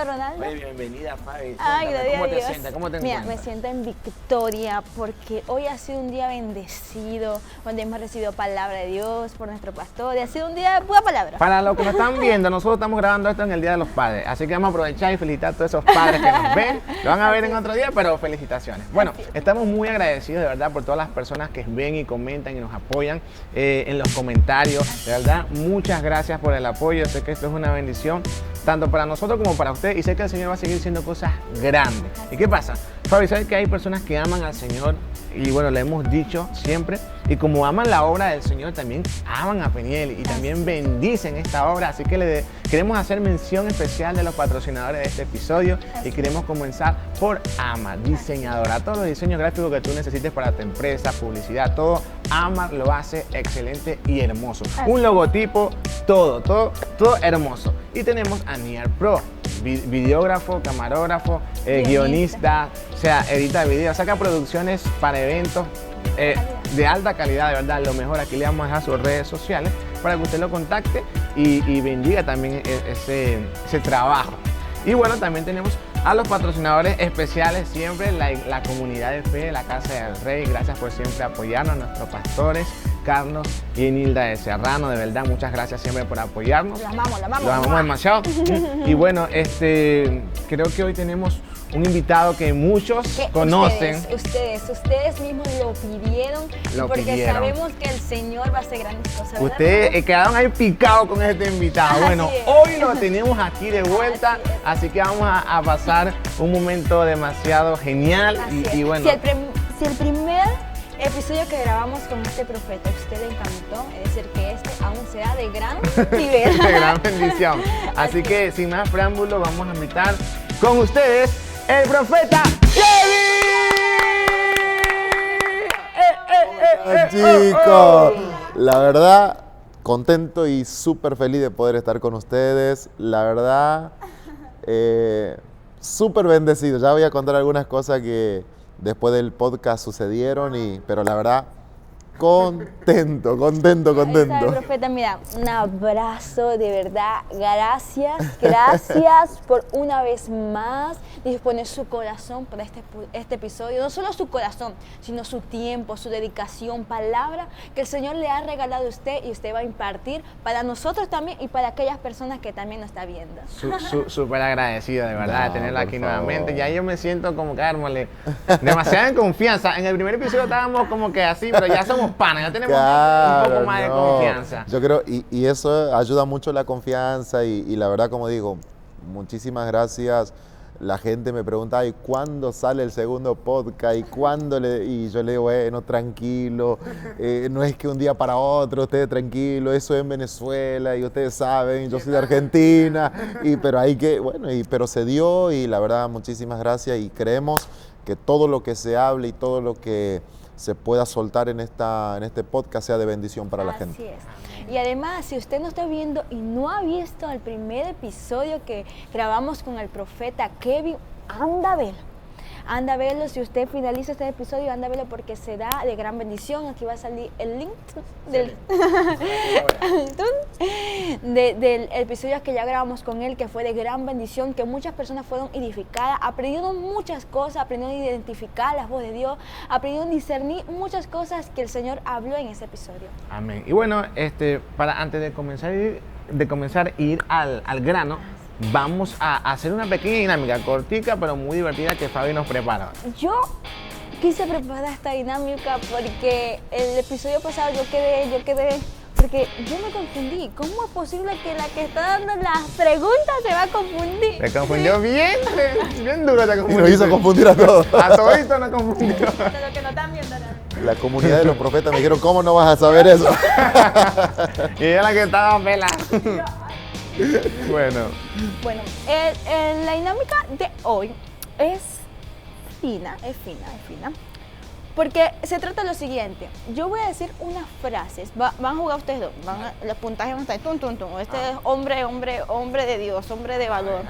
Ronaldo? Oye, bienvenida, Fabi. Ay, gracias ¿Cómo a te Dios. sientes? ¿Cómo te Mira, encuentras? me siento en victoria porque hoy ha sido un día bendecido, donde hemos recibido palabra de Dios por nuestro pastor y ha sido un día de pura palabra. Para los que nos están viendo, nosotros estamos grabando esto en el Día de los Padres, así que vamos a aprovechar y felicitar a todos esos padres que nos ven. Lo van a ver en otro día, pero felicitaciones. Bueno, estamos muy agradecidos de verdad por todas las personas que ven y comentan y nos apoyan en los comentarios. De verdad, muchas gracias por el apoyo. Sé que esto es una bendición, tanto para nosotros como para ustedes, y sé que el Señor va a seguir haciendo cosas grandes. ¿Y qué pasa? Fabi, ¿sabes que hay personas que aman al Señor? Y bueno, le hemos dicho siempre, y como aman la obra del Señor, también aman a Peniel y también bendicen esta obra. Así que queremos hacer mención especial de los patrocinadores de este episodio y queremos comenzar por Amar, diseñadora. Todos los diseños gráficos que tú necesites para tu empresa, publicidad, todo, Amar lo hace excelente y hermoso. Un logotipo, todo hermoso. Y tenemos a Niar Pro, videógrafo, camarógrafo, guionista, o sea, edita videos, saca producciones para eventos de alta calidad, de verdad, lo mejor. Aquí le vamos a dejar sus redes sociales para que usted lo contacte y bendiga también ese trabajo. Y bueno, también tenemos a los patrocinadores especiales siempre, la comunidad de fe de la Casa del Rey. Gracias por siempre apoyarnos, nuestros pastores, Carlos y Enilda de Serrano. De verdad, muchas gracias siempre por apoyarnos. La amamos. Lo amamos demasiado. Y bueno, creo que hoy tenemos un invitado que muchos conocen. Ustedes mismos lo pidieron, porque sabemos que el Señor va a hacer grandes cosas. Ustedes quedaron ahí picados con este invitado. Bueno, hoy lo tenemos aquí de vuelta, así que vamos a pasar un momento demasiado genial. Y bueno, si el primer episodio que grabamos con este profeta a usted le encantó, es decir, que este aún será de gran nivel. De gran bendición. Así que sin más preámbulo, vamos a invitar con ustedes el profeta Hola, chicos, la verdad, contento y súper feliz de poder estar con ustedes. La verdad, súper bendecido. Ya voy a contar algunas cosas que después del podcast sucedieron, pero la verdad, contento. Ahí está el profeta, mira, un abrazo, de verdad, gracias por una vez más disponer su corazón para este episodio, no solo su corazón, sino su tiempo, su dedicación, palabra que el Señor le ha regalado a usted y usted va a impartir para nosotros también y para aquellas personas que también nos está viendo. Súper agradecido, de verdad, de tenerla aquí nuevamente. Ya yo me siento como que, Armole, demasiada en confianza. En el primer episodio estábamos como que así, pero ya somos panas, ya tenemos un poco más de confianza. Yo creo, y eso ayuda mucho la confianza y la verdad, como digo, muchísimas gracias. La gente me pregunta, ¿y cuándo sale el segundo podcast? Y yo le digo, bueno, tranquilo, no es que un día para otro, ustedes tranquilo, eso es en Venezuela y ustedes saben, yo soy de Argentina, pero se dio y la verdad, muchísimas gracias y creemos que todo lo que se hable y todo lo que se pueda soltar en este podcast sea de bendición para la gente. Así es. Y además, si usted no está viendo y no ha visto el primer episodio que grabamos con el profeta Kevin, anda a verlo. Si usted finaliza este episodio, anda a verlo porque será de gran bendición. Aquí va a salir el link del episodio que ya grabamos con él, que fue de gran bendición, que muchas personas fueron edificadas, aprendieron muchas cosas, aprendieron a identificar la voz de Dios, aprendieron a discernir muchas cosas que el Señor habló en ese episodio. Amén. Y bueno, antes de comenzar a ir al grano, vamos a hacer una pequeña dinámica cortica pero muy divertida que Fabi nos preparó. Yo quise preparar esta dinámica porque el episodio pasado yo quedé porque yo me confundí. ¿Cómo es posible que la que está dando las preguntas se va a confundir? Te confundió bien duro, te confundió. Nos hizo confundir a todos. A todito nos confundió. Pero que no están viendo nada. La comunidad de los profetas me dijeron, ¿cómo no vas a saber eso? Y ella la que estaba pelada. Bueno, la dinámica de hoy es fina, porque se trata de lo siguiente. Yo voy a decir unas frases, van a jugar ustedes dos, los puntajes van a estar tum. Este es hombre de Dios, hombre de valor.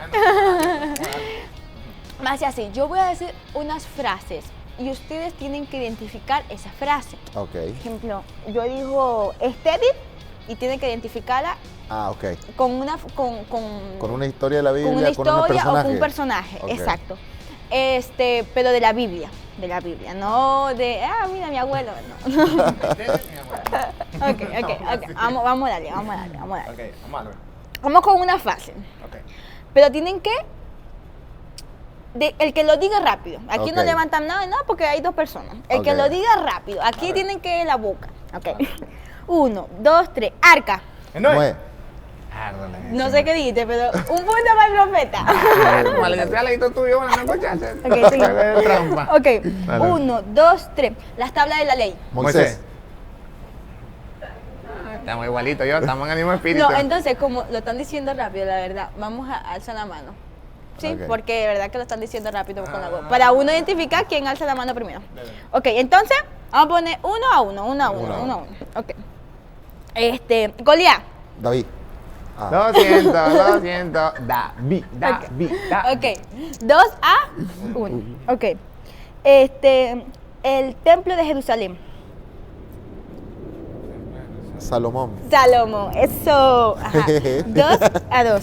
Más así, yo voy a decir unas frases y ustedes tienen que identificar esa frase. Ok. Por ejemplo, yo digo estétil y tienen que identificarla Ah, ok. con una, Con una historia de la Biblia, con una con unos historia o con personajes. un personaje, Ok. exacto. Pero de la Biblia, no de, mira mi abuelo, no. Ok. Vamos a darle. Ok, vamos a ver. Vamos con una fase. Ok. Pero tienen que, el que lo diga rápido. Aquí no Ok. levantan nada, no, porque hay dos personas. El que Ok. lo diga rápido. Aquí tienen que ir la boca. Ok. 1, 2, 3. Arca. Noé. No sé qué dijiste, pero un punto para el profeta. Vale, ya estoy al ladito tuyo, bueno, no escuchaste. Ok, sí. Es trampa. Ok. Dale. 1, 2, 3. Las tablas de la ley. Moisés. Estamos igualitos, estamos en el mismo espíritu. No, entonces, como lo están diciendo rápido, la verdad, vamos a alzar la mano. Sí, Ok. porque de verdad que lo están diciendo rápido con la voz. Para uno identificar quién alza la mano primero. Ok, entonces, vamos a poner 1 a 1, 1 a 1, 1 a 1. Ok. Goliat. David. Ah. Lo siento. David. Ok. 2 a 1. Ok. El templo de Jerusalén. Salomón. Salomón, eso. Ajá. 2 a 2.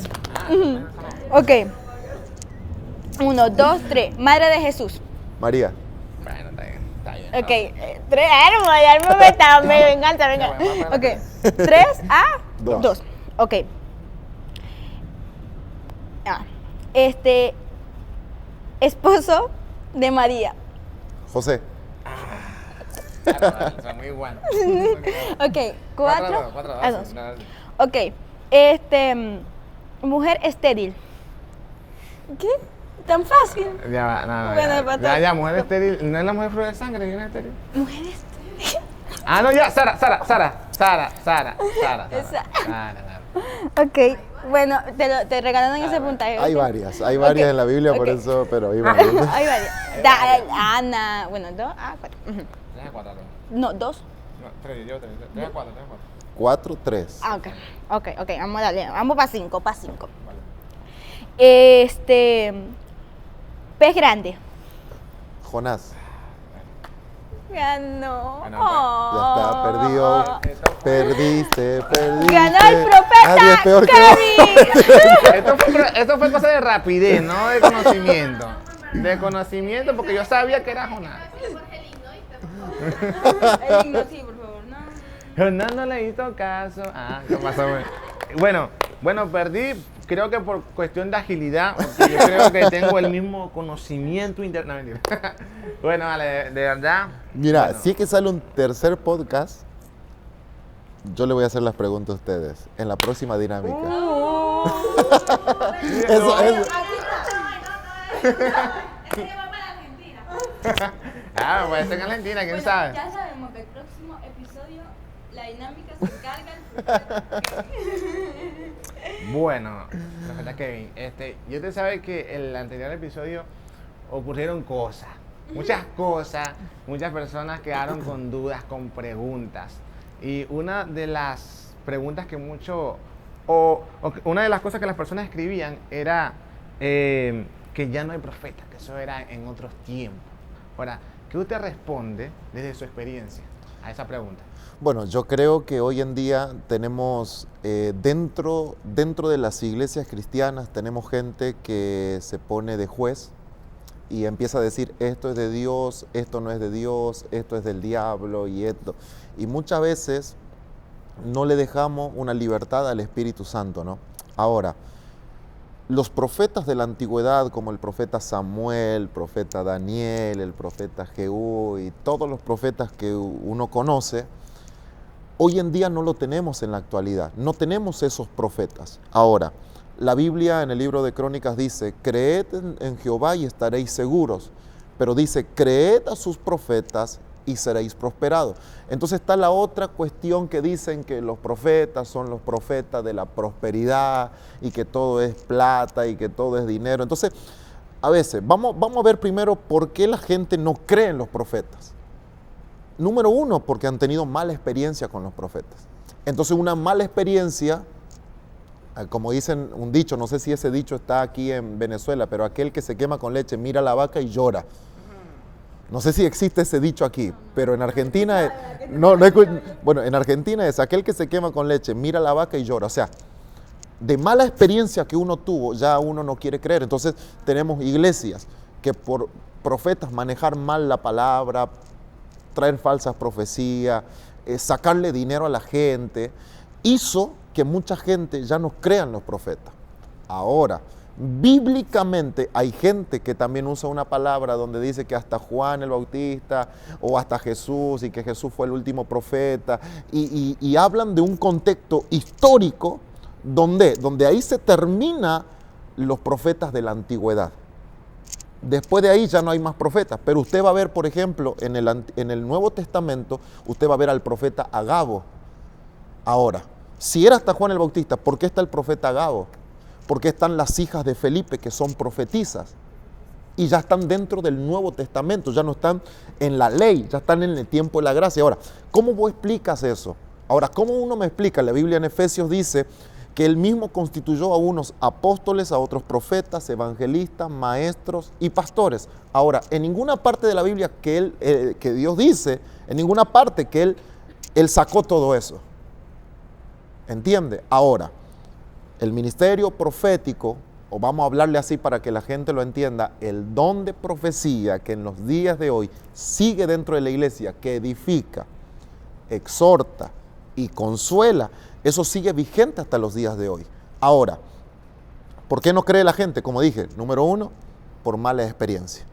Ok. 1, 2, 3. Madre de Jesús. María. Bueno, está bien. Ok. 3 a ya me meta, venganza. Ok. 3 a Dos. 2. Ok. Esposo de María. José. Son muy iguales. Ok. 4 a 2. Ok. Mujer estéril. ¿Qué? ¿Tan fácil? Ya va, no, Bueno, ya, mujer estéril. ¿No es la mujer flor de sangre que es estéril? Mujer estéril. Ah, no, ya, Sara. Esa. Sara. Ok. Bueno, te regalaron ese puntaje. Hay ¿ok? varias Ok, en la Biblia, por ok. eso, pero hay varias. Hay varias. Ana, bueno, 2 a 4. Ya, 4. No, 2. No, 3, yo 3 a 4. 4, 3. Ah, ok, vamos a darle. Vamos para 5, Vale. Pez grande. Jonás. Ganó. Bueno, Ya está, perdió. Perdiste. Ganó el profeta. Nadie es peor que Kevin. Esto fue cosa de rapidez, no de conocimiento. De conocimiento, porque yo sabía que era Jonás. El himno, sí, por favor, no. Jonás no le hizo caso. ¿Qué pasó? Bueno, perdí, creo que por cuestión de agilidad, porque yo creo que tengo el mismo conocimiento interno. No, mentira. Bueno, vale, de verdad. Mira, bueno. si es que sale un tercer podcast, yo le voy a hacer las preguntas a ustedes en la próxima dinámica. Eso. Puede ser en Argentina, quién sabe. Ya sabemos que el próximo episodio la dinámica se encarga el Bueno, profeta Kevin, yo te sabes que en el anterior episodio ocurrieron cosas, muchas cosas, muchas personas quedaron con dudas, con preguntas. Y una de las preguntas que una de las cosas que las personas escribían era que ya no hay profetas, que eso era en otros tiempos. Ahora, ¿qué usted responde desde su experiencia a esa pregunta? Bueno, yo creo que hoy en día tenemos, dentro de las iglesias cristianas, tenemos gente que se pone de juez y empieza a decir, esto es de Dios, esto no es de Dios, esto es del diablo y esto. Y muchas veces no le dejamos una libertad al Espíritu Santo, ¿no? Ahora, los profetas de la antigüedad, como el profeta Samuel, el profeta Daniel, el profeta Jehú y todos los profetas que uno conoce, hoy en día no lo tenemos en la actualidad, no tenemos esos profetas. Ahora, la Biblia en el libro de Crónicas dice, creed en Jehová y estaréis seguros, pero dice, creed a sus profetas y seréis prosperados. Entonces está la otra cuestión que dicen que los profetas son los profetas de la prosperidad y que todo es plata y que todo es dinero. Entonces, a veces, vamos a ver primero por qué la gente no cree en los profetas. Número uno, porque han tenido mala experiencia con los profetas. Entonces, una mala experiencia, como dicen un dicho, no sé si ese dicho está aquí en Venezuela, pero aquel que se quema con leche mira a la vaca y llora. No sé si existe ese dicho aquí, pero en Argentina, bueno, en Argentina es aquel que se quema con leche, mira a la vaca y llora. O sea, de mala experiencia que uno tuvo, ya uno no quiere creer. Entonces tenemos iglesias que por profetas manejar mal la palabra, traer falsas profecías, sacarle dinero a la gente, hizo que mucha gente ya no crea en los profetas. Ahora, bíblicamente hay gente que también usa una palabra donde dice que hasta Juan el Bautista o hasta Jesús, y que Jesús fue el último profeta, y hablan de un contexto histórico donde ahí se termina los profetas de la antigüedad. Después de ahí ya no hay más profetas, pero usted va a ver, por ejemplo, en el Nuevo Testamento, usted va a ver al profeta Agabo. Ahora, si era hasta Juan el Bautista, ¿por qué está el profeta Agabo? Porque están las hijas de Felipe, que son profetisas, y ya están dentro del Nuevo Testamento, ya no están en la ley, ya están en el tiempo de la gracia. Ahora, ¿cómo vos explicas eso? Ahora, ¿cómo uno me explica? La Biblia en Efesios dice que él mismo constituyó a unos apóstoles, a otros profetas, evangelistas, maestros y pastores. Ahora, en ninguna parte de la Biblia que Dios dice, en ninguna parte que él sacó todo eso. ¿Entiende? Ahora, el ministerio profético, o vamos a hablarle así para que la gente lo entienda, el don de profecía que en los días de hoy sigue dentro de la iglesia, que edifica, exhorta y consuela, eso sigue vigente hasta los días de hoy. Ahora, ¿por qué no cree la gente? Como dije, número uno, por mala experiencia.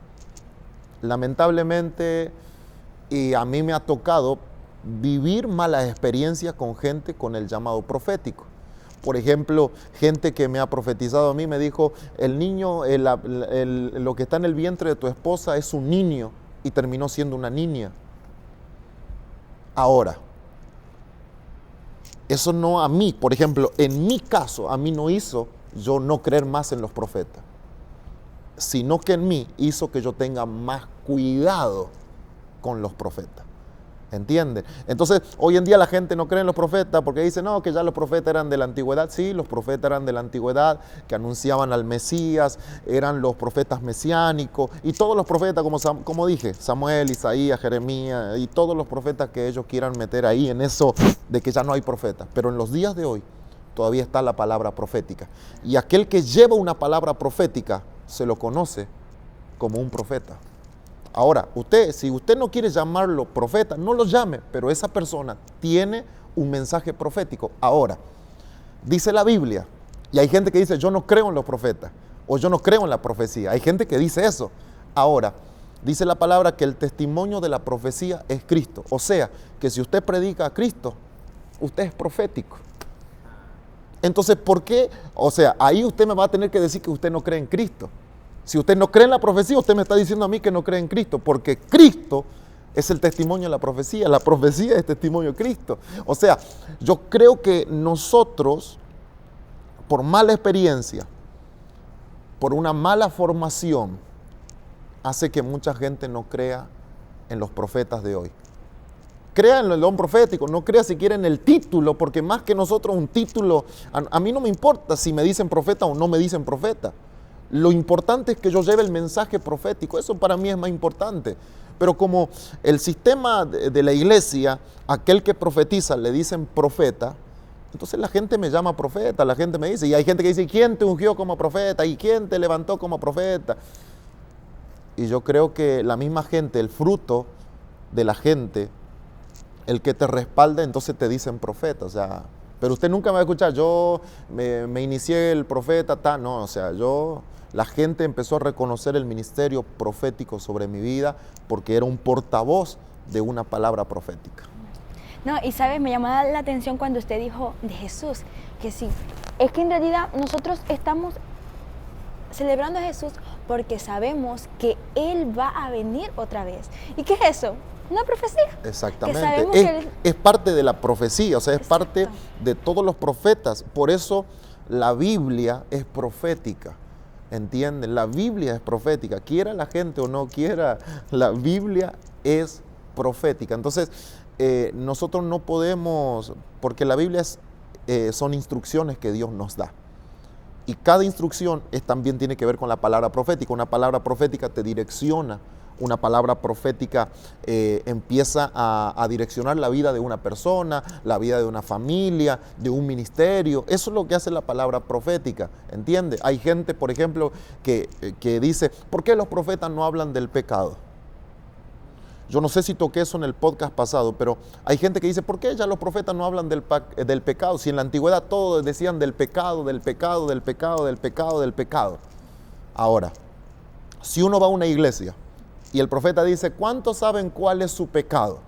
Lamentablemente, y a mí me ha tocado vivir malas experiencias con gente con el llamado profético. Por ejemplo, gente que me ha profetizado a mí me dijo, el niño, lo que está en el vientre de tu esposa es un niño, y terminó siendo una niña. Ahora, eso no a mí, por ejemplo, en mi caso, a mí no hizo yo no creer más en los profetas, sino que en mí hizo que yo tenga más cuidado con los profetas. ¿Entienden? Entonces, hoy en día la gente no cree en los profetas porque dice, no, que ya los profetas eran de la antigüedad. Sí, los profetas eran de la antigüedad, que anunciaban al Mesías, eran los profetas mesiánicos, y todos los profetas, como dije, Samuel, Isaías, Jeremías, y todos los profetas que ellos quieran meter ahí en eso de que ya no hay profetas. Pero en los días de hoy todavía está la palabra profética. Y aquel que lleva una palabra profética se lo conoce como un profeta. Ahora, si usted no quiere llamarlo profeta, no lo llame, pero esa persona tiene un mensaje profético. Ahora, dice la Biblia, y hay gente que dice, yo no creo en los profetas, o yo no creo en la profecía. Hay gente que dice eso. Ahora, dice la palabra que el testimonio de la profecía es Cristo. O sea, que si usted predica a Cristo, usted es profético. Entonces, ¿por qué? O sea, ahí usted me va a tener que decir que usted no cree en Cristo. Si usted no cree en la profecía, usted me está diciendo a mí que no cree en Cristo, porque Cristo es el testimonio de la profecía es testimonio de Cristo. O sea, yo creo que nosotros, por mala experiencia, por una mala formación, hace que mucha gente no crea en los profetas de hoy. Crea en el don profético, no crea siquiera en el título, porque más que nosotros un título, a mí no me importa si me dicen profeta o no me dicen profeta. Lo importante es que yo lleve el mensaje profético, eso para mí es más importante. Pero como el sistema de la iglesia, aquel que profetiza le dicen profeta, entonces la gente me llama profeta, la gente me dice, y hay gente que dice, ¿quién te ungió como profeta? ¿Y quién te levantó como profeta? Y yo creo que la misma gente, el fruto de la gente, el que te respalda, entonces te dicen profeta, o sea, pero usted nunca me va a escuchar, yo me inicié el profeta, no, o sea, la gente empezó a reconocer el ministerio profético sobre mi vida porque era un portavoz de una palabra profética. No, y sabes, me llamaba la atención cuando usted dijo de Jesús, que sí, es que en realidad nosotros estamos celebrando a Jesús porque sabemos que Él va a venir otra vez. ¿Y qué es eso? Una profecía. Exactamente. Es parte de la profecía, o sea, es parte de todos los profetas. Por eso la Biblia es profética. ¿Entienden? La Biblia es profética. Quiera la gente o no quiera, la Biblia es profética. Entonces, nosotros no podemos, porque la Biblia son instrucciones que Dios nos da. Y cada instrucción también tiene que ver con la palabra profética. Una palabra profética te direcciona una palabra profética empieza a direccionar la vida de una persona, la vida de una familia, de un ministerio. Eso es lo que hace la palabra profética, ¿entiende? Hay gente, por ejemplo, que dice, ¿por qué los profetas no hablan del pecado? Yo no sé si toqué eso en el podcast pasado, pero hay gente que dice, ¿por qué ya los profetas no hablan del pecado? Si en la antigüedad todos decían del pecado, del pecado, del pecado, del pecado, del pecado. Ahora, si uno va a una iglesia y el profeta dice, ¿cuántos saben cuál es su pecado?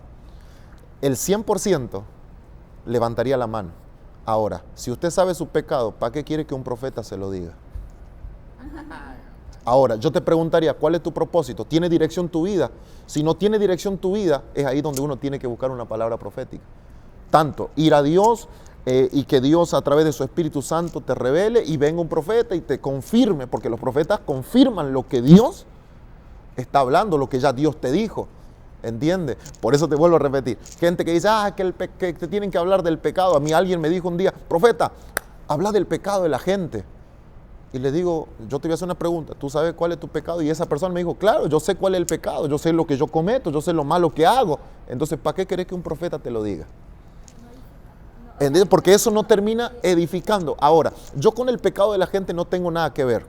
El 100% levantaría la mano. Ahora, si usted sabe su pecado, ¿para qué quiere que un profeta se lo diga? Ahora, yo te preguntaría, ¿cuál es tu propósito? ¿Tiene dirección tu vida? Si no tiene dirección tu vida, es ahí donde uno tiene que buscar una palabra profética. Tanto ir a Dios y que Dios a través de su Espíritu Santo te revele y venga un profeta y te confirme, porque los profetas confirman lo que Dios está hablando, lo que ya Dios te dijo. ¿Entiendes? Por eso te vuelvo a repetir. Gente que dice, que te tienen que hablar del pecado. A mí alguien me dijo un día, profeta, habla del pecado de la gente. Y le digo, yo te voy a hacer una pregunta, ¿tú sabes cuál es tu pecado? Y esa persona me dijo, claro, yo sé cuál es el pecado, yo sé lo que yo cometo, yo sé lo malo que hago. Entonces, ¿para qué querés que un profeta te lo diga? ¿Entiendes? Porque eso no termina edificando. Ahora, yo con el pecado de la gente no tengo nada que ver.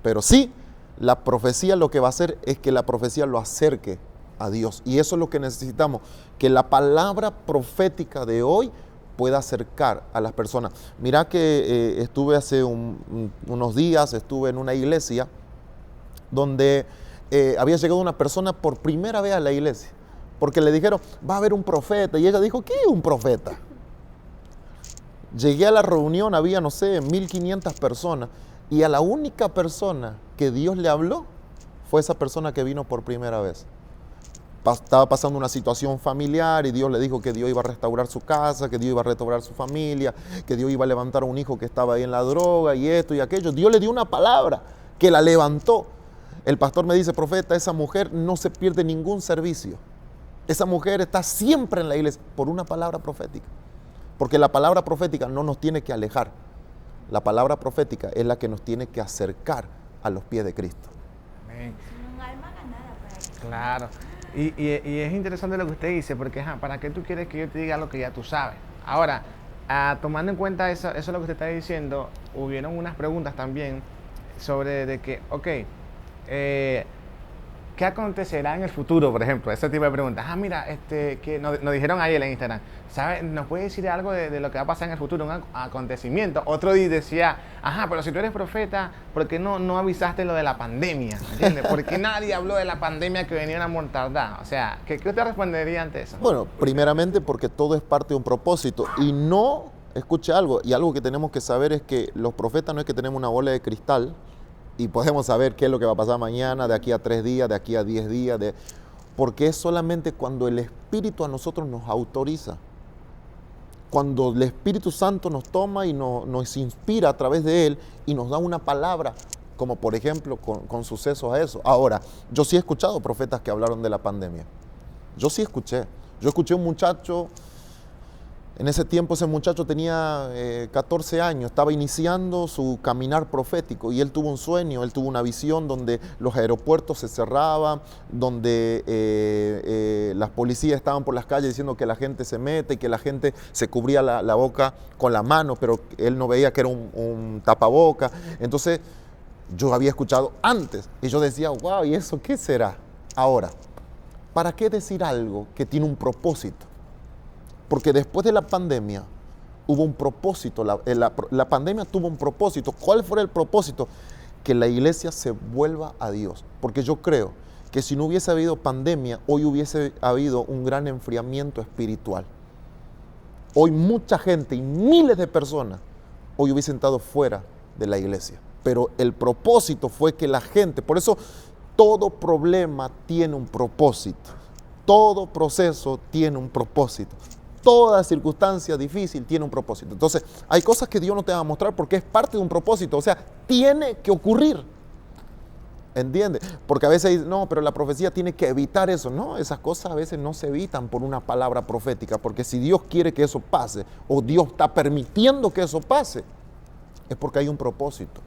Pero sí, la profecía lo que va a hacer es que la profecía lo acerque a Dios. Y eso es lo que necesitamos, que la palabra profética de hoy pueda acercar a las personas. Mira que estuve hace unos días, estuve en una iglesia donde había llegado una persona por primera vez a la iglesia, porque le dijeron, va a haber un profeta, y ella dijo, ¿qué es un profeta? Llegué a la reunión, había, no sé, 1500 personas, y a la única persona que Dios le habló fue esa persona que vino por primera vez. Estaba pasando una situación familiar y Dios le dijo que Dios iba a restaurar su casa, que Dios iba a restaurar su familia, que Dios iba a levantar a un hijo que estaba ahí en la droga y esto y aquello. Dios le dio una palabra que la levantó. El pastor me dice, profeta, esa mujer no se pierde ningún servicio. Esa mujer está siempre en la iglesia por una palabra profética. Porque la palabra profética no nos tiene que alejar. La palabra profética es la que nos tiene que acercar a los pies de Cristo. Amén. Un alma ganada para Cristo. Claro. Y es interesante lo que usted dice, porque ¿para qué tú quieres que yo te diga lo que ya tú sabes? Ahora, tomando en cuenta eso es lo que usted está diciendo, hubieron unas preguntas también sobre de que, ¿qué acontecerá en el futuro, por ejemplo? Ese tipo de preguntas. Mira, que nos dijeron ahí en Instagram, ¿sabes? ¿Nos puede decir algo de lo que va a pasar en el futuro, un acontecimiento? Otro día decía, pero si tú eres profeta, ¿por qué no avisaste lo de la pandemia? ¿Entiendes? ¿Por qué nadie habló de la pandemia que venía una mortandad? O sea, ¿qué usted respondería ante eso? Bueno, primeramente porque todo es parte de un propósito y no, escuche algo, y algo que tenemos que saber es que los profetas no es que tenemos una bola de cristal y podemos saber qué es lo que va a pasar mañana, de aquí a 3 días, de aquí a 10 días, porque es solamente cuando el Espíritu a nosotros nos autoriza. Cuando el Espíritu Santo nos toma y nos inspira a través de Él y nos da una palabra, como por ejemplo con sucesos a eso. Ahora, yo sí he escuchado profetas que hablaron de la pandemia. Yo sí escuché. Yo escuché un muchacho, en ese tiempo ese muchacho tenía 14 años, estaba iniciando su caminar profético y él tuvo un sueño, él tuvo una visión donde los aeropuertos se cerraban, donde las policías estaban por las calles diciendo que la gente se mete y que la gente se cubría la boca con la mano, pero él no veía que era un tapaboca. Entonces yo había escuchado antes y yo decía, wow, ¿y eso qué será? Ahora, ¿para qué decir algo que tiene un propósito? Porque después de la pandemia hubo un propósito, la pandemia tuvo un propósito. ¿Cuál fue el propósito? Que la iglesia se vuelva a Dios. Porque yo creo que si no hubiese habido pandemia, hoy hubiese habido un gran enfriamiento espiritual. Hoy mucha gente y miles de personas hoy hubiesen estado fuera de la iglesia. Pero el propósito fue que la gente, por eso todo problema tiene un propósito. Todo proceso tiene un propósito. Toda circunstancia difícil tiene un propósito. Entonces, hay cosas que Dios no te va a mostrar porque es parte de un propósito. O sea, tiene que ocurrir. ¿Entiendes? Porque a veces dicen, no, pero la profecía tiene que evitar eso. No, esas cosas a veces no se evitan por una palabra profética. Porque si Dios quiere que eso pase, o Dios está permitiendo que eso pase, es porque hay un propósito.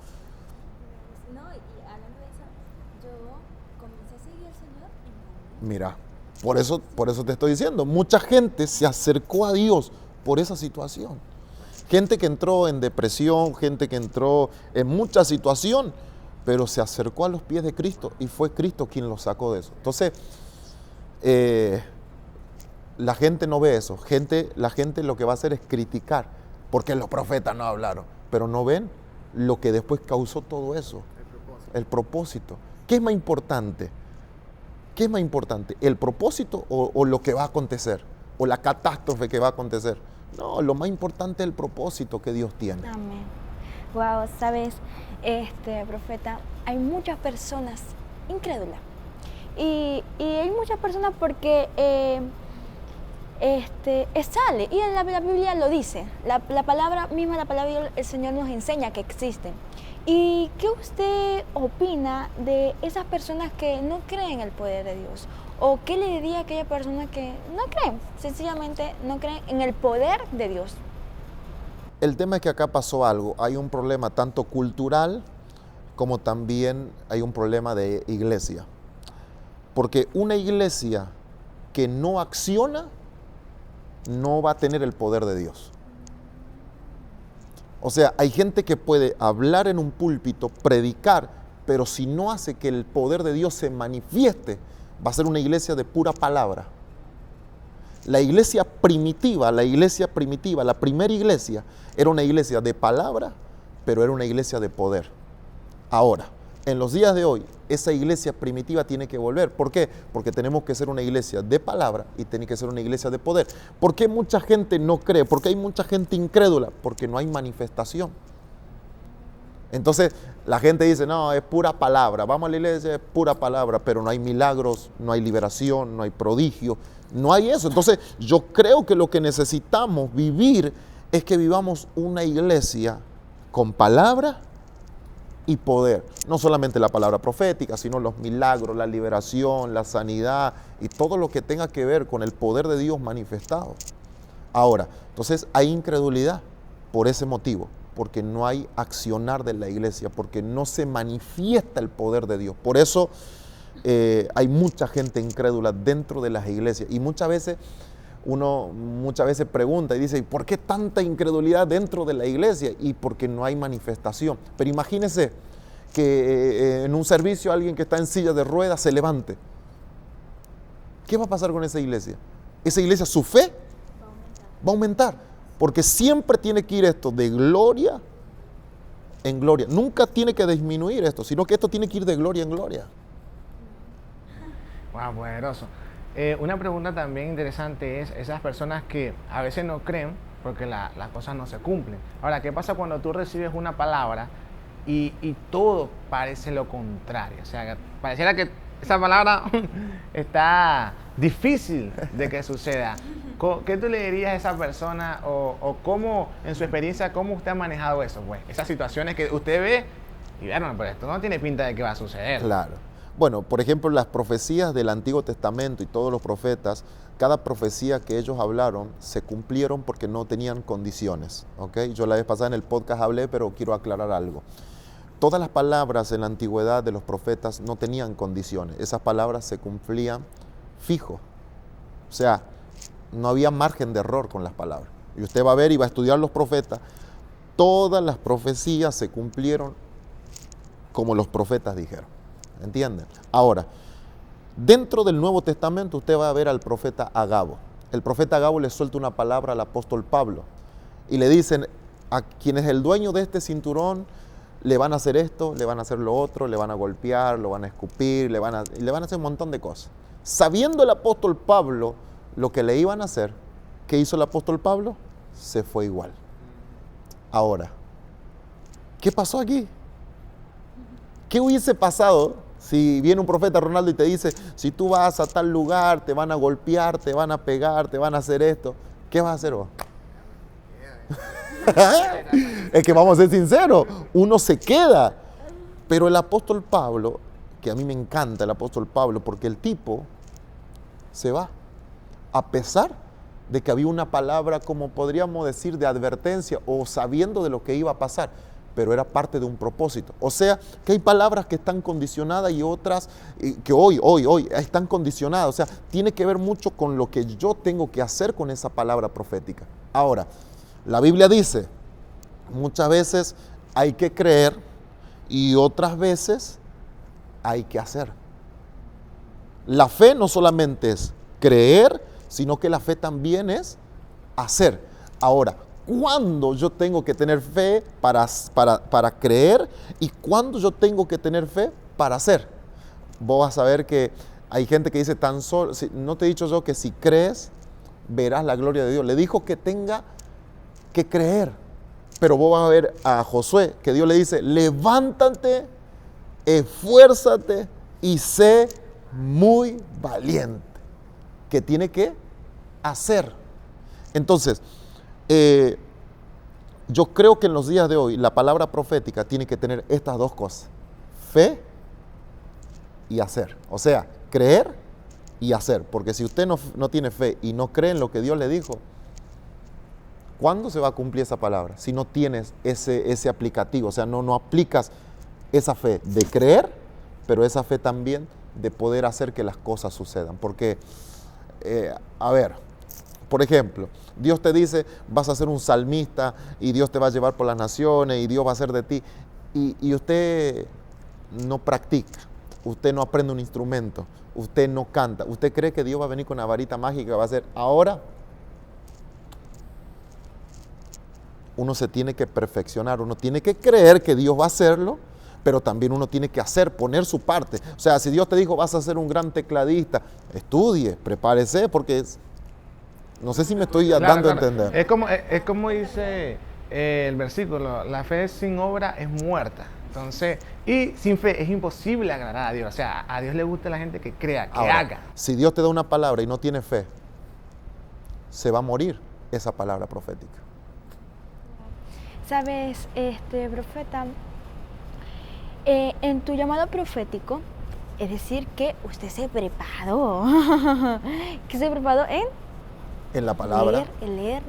No, y hablando de eso, yo comencé Mira, por eso te estoy diciendo, mucha gente se acercó a Dios por esa situación. Gente que entró en depresión, gente que entró en mucha situación, pero se acercó a los pies de Cristo y fue Cristo quien los sacó de eso. Entonces, la gente no ve eso. La gente lo que va a hacer es criticar, porque los profetas no hablaron, pero no ven lo que después causó todo eso. El propósito. ¿Qué es más importante? ¿Qué es más importante? ¿El propósito o lo que va a acontecer? ¿O la catástrofe que va a acontecer? No, lo más importante es el propósito que Dios tiene. Amén. Wow, sabes, profeta, hay muchas personas incrédulas. Y hay muchas personas porque sale, y en la Biblia lo dice, la palabra misma, la palabra el Señor nos enseña que existen. ¿Y qué usted opina de esas personas que no creen en el poder de Dios? ¿O qué le diría a aquella persona que no creen, sencillamente no creen en el poder de Dios? El tema es que acá pasó algo, hay un problema tanto cultural como también hay un problema de iglesia. Porque una iglesia que no acciona no va a tener el poder de Dios. O sea, hay gente que puede hablar en un púlpito, predicar, pero si no hace que el poder de Dios se manifieste, va a ser una iglesia de pura palabra. La iglesia primitiva, la primera iglesia, era una iglesia de palabra, pero era una iglesia de poder. Ahora, en los días de hoy, esa iglesia primitiva tiene que volver. ¿Por qué? Porque tenemos que ser una iglesia de palabra y tiene que ser una iglesia de poder. ¿Por qué mucha gente no cree? ¿Por qué hay mucha gente incrédula? Porque no hay manifestación. Entonces, la gente dice, no, es pura palabra. Vamos a la iglesia, es pura palabra, pero no hay milagros, no hay liberación, no hay prodigio, no hay eso. Entonces, yo creo que lo que necesitamos vivir es que vivamos una iglesia con palabra y poder. No solamente la palabra profética, sino los milagros, la liberación, la sanidad y todo lo que tenga que ver con el poder de Dios manifestado. Ahora, entonces hay incredulidad por ese motivo, porque no hay accionar de la iglesia, porque no se manifiesta el poder de Dios. Por eso hay mucha gente incrédula dentro de las iglesias y muchas veces pregunta y dice, ¿por qué tanta incredulidad dentro de la iglesia? Y porque no hay manifestación. Pero imagínese que en un servicio alguien que está en silla de ruedas se levante. ¿Qué va a pasar con esa iglesia? Esa iglesia, su fe va a aumentar. Porque siempre tiene que ir esto de gloria en gloria. Nunca tiene que disminuir esto, sino que esto tiene que ir de gloria en gloria. Wow, poderoso. Una pregunta también interesante es esas personas que a veces no creen porque las cosas no se cumplen. Ahora, ¿qué pasa cuando tú recibes una palabra y todo parece lo contrario? O sea, pareciera que esa palabra está difícil de que suceda. ¿Qué tú le dirías a esa persona o cómo, en su experiencia, cómo usted ha manejado eso? Pues, esas situaciones que usted ve y bueno, pero esto no tiene pinta de que va a suceder. Claro. Bueno, por ejemplo, las profecías del Antiguo Testamento y todos los profetas, cada profecía que ellos hablaron se cumplieron porque no tenían condiciones. ¿Okay? Yo la vez pasada en el podcast hablé, pero quiero aclarar algo. Todas las palabras en la antigüedad de los profetas no tenían condiciones. Esas palabras se cumplían fijo. O sea, no había margen de error con las palabras. Y usted va a ver y va a estudiar los profetas. Todas las profecías se cumplieron como los profetas dijeron. ¿Entienden? Ahora, dentro del Nuevo Testamento usted va a ver al profeta Agabo. El profeta Agabo le suelta una palabra al apóstol Pablo y le dicen, a quien es el dueño de este cinturón, le van a hacer esto, le van a hacer lo otro, le van a golpear, lo van a escupir, le van a hacer un montón de cosas. Sabiendo el apóstol Pablo lo que le iban a hacer, ¿qué hizo el apóstol Pablo? Se fue igual. Ahora, ¿qué pasó aquí? ¿Qué hubiese pasado si viene un profeta, Ronaldo, y te dice, si tú vas a tal lugar, te van a golpear, te van a pegar, te van a hacer esto? ¿Qué vas a hacer vos? Es que vamos a ser sinceros, uno se queda. Pero el apóstol Pablo, que a mí me encanta el apóstol Pablo, porque el tipo se va, a pesar de que había una palabra, como podríamos decir, de advertencia, o sabiendo de lo que iba a pasar. pero era parte de un propósito. O sea, que hay palabras que están condicionadas y otras que hoy están condicionadas. O sea, tiene que ver mucho con lo que yo tengo que hacer con esa palabra profética. Ahora, la Biblia dice, muchas veces hay que creer y otras veces hay que hacer. La fe no solamente es creer, sino que la fe también es hacer. Ahora, ¿cuándo yo tengo que tener fe para creer y cuándo yo tengo que tener fe para hacer? Vos vas a ver que hay gente que dice tan solo, no te he dicho yo que si crees, verás la gloria de Dios. Le dijo que tenga que creer. Pero vos vas a ver a Josué, que Dios le dice, levántate, esfuérzate y sé muy valiente. Que tiene que hacer. Entonces, yo creo que en los días de hoy la palabra profética tiene que tener estas dos cosas. Fe y hacer. O sea, creer y hacer. Porque si usted no tiene fe y no cree en lo que Dios le dijo, ¿cuándo se va a cumplir esa palabra? Si no tienes ese aplicativo, o sea, no aplicas esa fe de creer, pero esa fe también de poder hacer que las cosas sucedan. Porque, por ejemplo, Dios te dice, vas a ser un salmista y Dios te va a llevar por las naciones y Dios va a hacer de ti. Y usted no practica, usted no aprende un instrumento, usted no canta. ¿Usted cree que Dios va a venir con una varita mágica y va a hacer ahora? Uno se tiene que perfeccionar, uno tiene que creer que Dios va a hacerlo, pero también uno tiene que poner su parte. O sea, si Dios te dijo, vas a ser un gran tecladista, estudie, prepárese, porque no sé si me estoy dando a entender. Es como dice el versículo, la fe sin obra es muerta. Entonces, y sin fe es imposible agradar a Dios. O sea, a Dios le gusta la gente que crea, que Ahora, haga. Si Dios te da una palabra y no tiene fe, se va a morir esa palabra profética. Sabes, profeta, en tu llamado profético, es decir, que usted se preparó. ¿Que se preparó En la palabra. leer.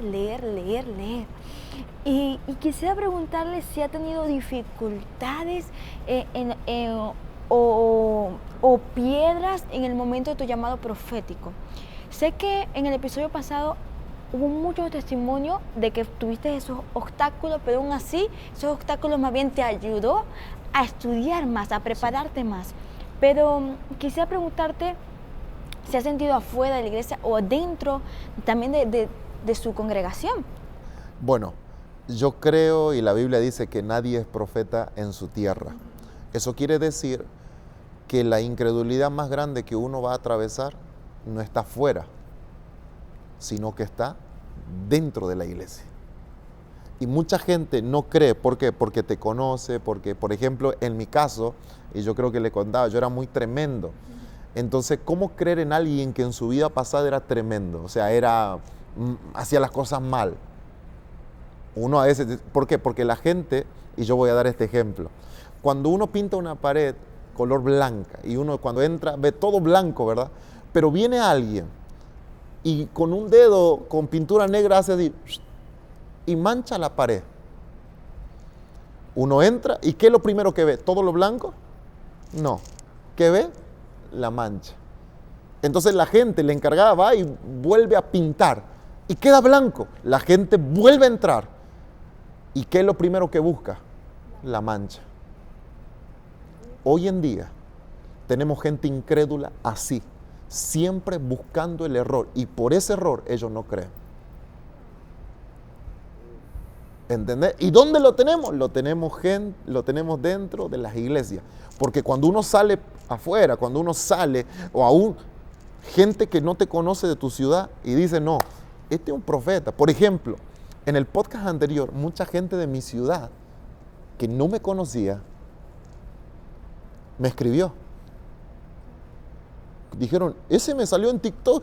Y quisiera preguntarle si ha tenido dificultades o piedras en el momento de tu llamado profético. Sé que en el episodio pasado hubo mucho testimonio de que tuviste esos obstáculos, pero aún así, esos obstáculos más bien te ayudó a estudiar más, a prepararte más. Pero quisiera preguntarte si has sentido afuera de la iglesia o dentro también de su congregación. Bueno, yo creo y la Biblia dice que nadie es profeta en su tierra. Eso quiere decir que la incredulidad más grande que uno va a atravesar no está afuera, sino que está dentro de la iglesia. Y mucha gente no cree, ¿por qué? Porque te conoce, porque, por ejemplo, en mi caso, y yo creo que le contaba, yo era muy tremendo. Entonces, ¿cómo creer en alguien que en su vida pasada era tremendo? O sea, hacía las cosas mal. Uno a veces, ¿por qué? Porque la gente, y yo voy a dar este ejemplo, cuando uno pinta una pared color blanca, y uno cuando entra ve todo blanco, ¿verdad? Pero viene alguien y con un dedo con pintura negra hace así y mancha la pared. Uno entra y ¿qué es lo primero que ve? ¿Todo lo blanco? No. ¿Qué ve? La mancha. Entonces la gente, la encargada, va y vuelve a pintar y queda blanco. La gente vuelve a entrar. ¿Y qué es lo primero que busca? La mancha. Hoy en día tenemos gente incrédula así, siempre buscando el error, y por ese error ellos no creen. ¿Entendés? ¿Y dónde lo tenemos? Lo tenemos dentro de las iglesias. Porque cuando uno sale afuera, cuando uno sale, o aún gente que no te conoce de tu ciudad y dice, no, este es un profeta. Por ejemplo, en el podcast anterior, mucha gente de mi ciudad que no me conocía, me escribió. Dijeron, ese me salió en TikTok.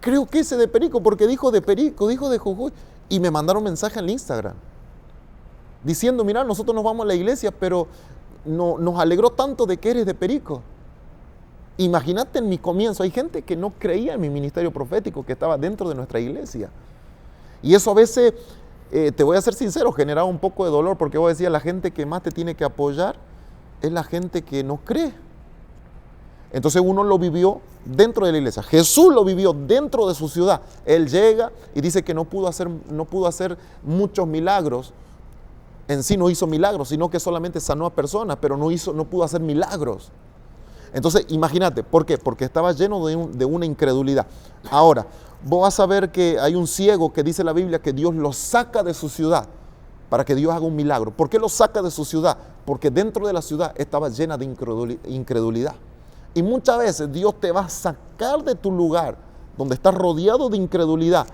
Creo que ese de Perico, porque dijo de Perico, dijo de Jujuy. Y me mandaron mensaje al Instagram diciendo, mira, nosotros nos vamos a la iglesia, pero nos alegró tanto de que eres de Perico. Imagínate en mi comienzo, hay gente que no creía en mi ministerio profético, que estaba dentro de nuestra iglesia. Y eso a veces te voy a ser sincero, generaba un poco de dolor, porque vos decías, la gente que más te tiene que apoyar es la gente que no cree. Entonces uno lo vivió dentro de la iglesia. Jesús lo vivió dentro de su ciudad. Él llega y dice que no pudo hacer muchos milagros. En sí no hizo milagros, sino que solamente sanó a personas, pero no pudo hacer milagros. Entonces imagínate, ¿por qué? Porque estaba lleno de una incredulidad. Ahora, vos vas a ver que hay un ciego que dice la Biblia que Dios lo saca de su ciudad para que Dios haga un milagro. ¿Por qué lo saca de su ciudad? Porque dentro de la ciudad estaba llena de incredulidad. Y muchas veces Dios te va a sacar de tu lugar donde estás rodeado de incredulidad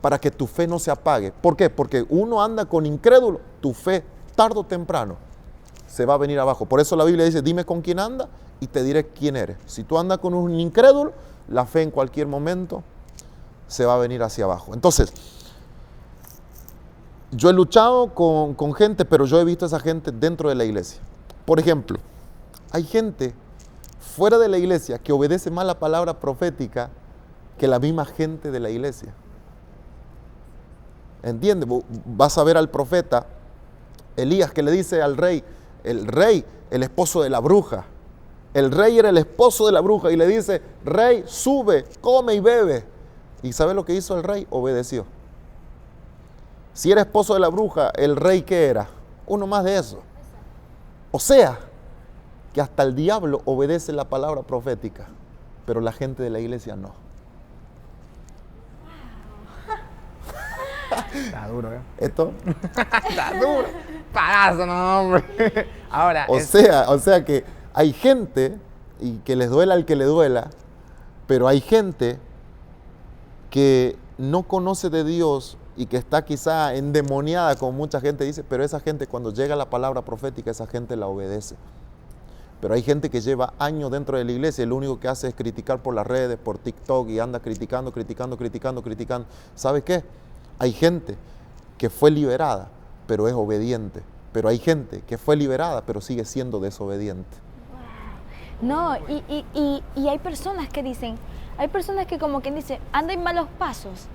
para que tu fe no se apague. ¿Por qué? Porque uno anda con incrédulo, tu fe tarde o temprano se va a venir abajo. Por eso la Biblia dice, dime con quién anda y te diré quién eres. Si tú andas con un incrédulo, la fe en cualquier momento se va a venir hacia abajo. Entonces, yo he luchado con gente, pero yo he visto a esa gente dentro de la iglesia. Por ejemplo, hay gente fuera de la iglesia que obedece más la palabra profética que la misma gente de la iglesia. ¿Entiendes? Vas a ver al profeta Elías que le dice al rey, el esposo de la bruja. El rey era el esposo de la bruja y le dice, rey, sube, come y bebe. ¿Y sabe lo que hizo el rey? Obedeció. Si era esposo de la bruja, ¿el rey qué era? Uno más de eso. O sea, que hasta el diablo obedece la palabra profética, pero la gente de la iglesia no. Está duro, ¿eh? ¿Esto? Está duro. Pagazo, no, hombre. Ahora. O sea que hay gente, y que les duela al que le duela, pero hay gente que no conoce de Dios y que está quizá endemoniada, como mucha gente dice, pero esa gente cuando llega la palabra profética, esa gente la obedece. Pero hay gente que lleva años dentro de la iglesia y lo único que hace es criticar por las redes, por TikTok, y anda criticando. ¿Sabe qué? Hay gente que fue liberada, pero es obediente. Pero hay gente que fue liberada, pero sigue siendo desobediente. No, y hay personas que dicen, hay personas que como quien dice, andan en malos pasos,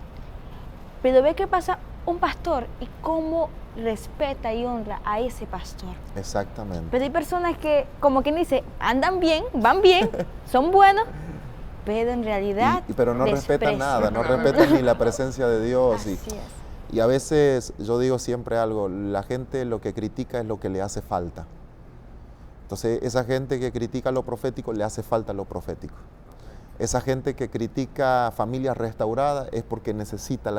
pero ve que pasa un pastor y cómo respeta y honra a ese pastor. Exactamente. Pero hay personas que, como quien dice, andan bien, van bien, son buenos, pero en realidad pero no respetan nada, no respetan ni la presencia de Dios. Así es. Y a veces, yo digo siempre algo, la gente lo que critica es lo que le hace falta. Entonces, esa gente que critica lo profético, le hace falta lo profético. Esa gente que critica familias restauradas es porque necesita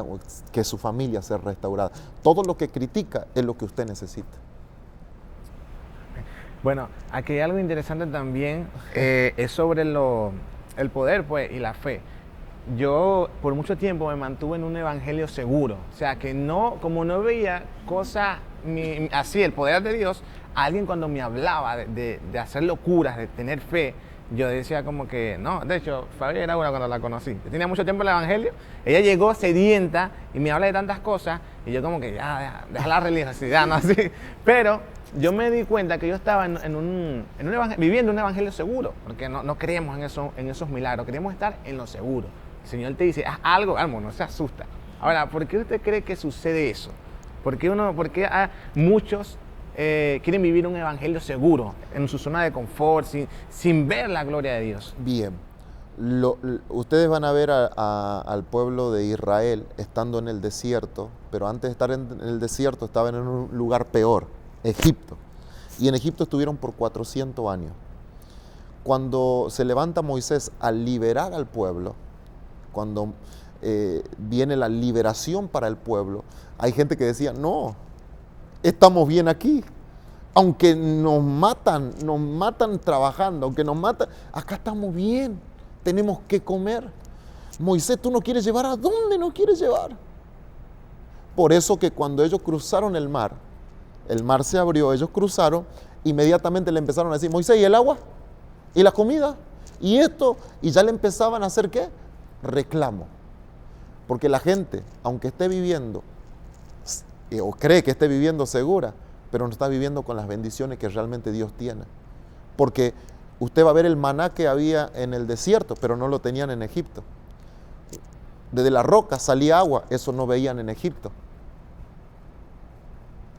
que su familia sea restaurada. Todo lo que critica es lo que usted necesita. Bueno, aquí hay algo interesante también, es sobre el poder, pues, y la fe. Yo por mucho tiempo me mantuve en un evangelio seguro, o sea que no, como no veía cosas así, el poder de Dios, alguien cuando me hablaba de hacer locuras, de tener fe, yo decía como que no. De hecho, Fabi era una cuando la conocí, yo tenía mucho tiempo en el evangelio, ella llegó sedienta y me habla de tantas cosas y yo como que ya, deja la religiosidad, ¿no? Así, pero yo me di cuenta que yo estaba viviendo un evangelio seguro, porque no creemos en esos milagros, queremos estar en lo seguro. El Señor te dice, haz algo, no se asusta. Ahora, ¿por qué usted cree que sucede eso? ¿Por qué muchos quieren vivir un evangelio seguro, en su zona de confort, sin ver la gloria de Dios? Bien, ustedes van a ver al pueblo de Israel estando en el desierto, pero antes de estar en el desierto estaban en un lugar peor, Egipto. Y en Egipto estuvieron por 400 años. Cuando se levanta Moisés a liberar al pueblo, cuando viene la liberación para el pueblo, hay gente que decía, no, estamos bien aquí. Aunque nos matan trabajando, aunque nos matan, acá estamos bien, tenemos que comer. Moisés, ¿tú nos quieres llevar a dónde nos quieres llevar? Por eso que cuando ellos cruzaron el mar se abrió, ellos cruzaron, inmediatamente le empezaron a decir, Moisés, ¿y el agua? ¿Y la comida? ¿Y esto? Y ya le empezaban a hacer, ¿qué? Reclamo. Porque la gente, aunque esté viviendo, o cree que esté viviendo segura, pero no está viviendo con las bendiciones que realmente Dios tiene. Porque usted va a ver el maná que había en el desierto, pero no lo tenían en Egipto. Desde la roca salía agua, eso no veían en Egipto.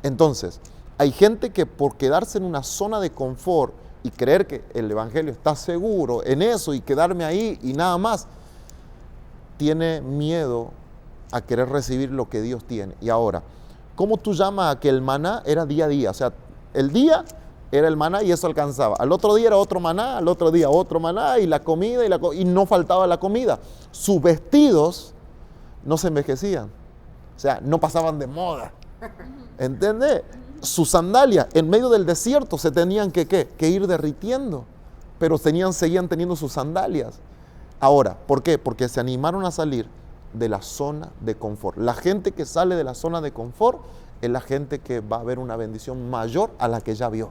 Entonces, hay gente que por quedarse en una zona de confort y creer que el evangelio está seguro en eso y quedarme ahí y nada más, tiene miedo a querer recibir lo que Dios tiene. Y ahora, ¿cómo tú llamas a que el maná era día a día? O sea, el día era el maná y eso alcanzaba. Al otro día era otro maná, al otro día otro maná y la comida y no faltaba la comida. Sus vestidos no se envejecían, o sea, no pasaban de moda. ¿Entendés? Sus sandalias en medio del desierto se tenían que ir derritiendo, pero seguían teniendo sus sandalias. Ahora, ¿por qué? Porque se animaron a salir de la zona de confort. La gente que sale de la zona de confort es la gente que va a ver una bendición mayor a la que ya vio.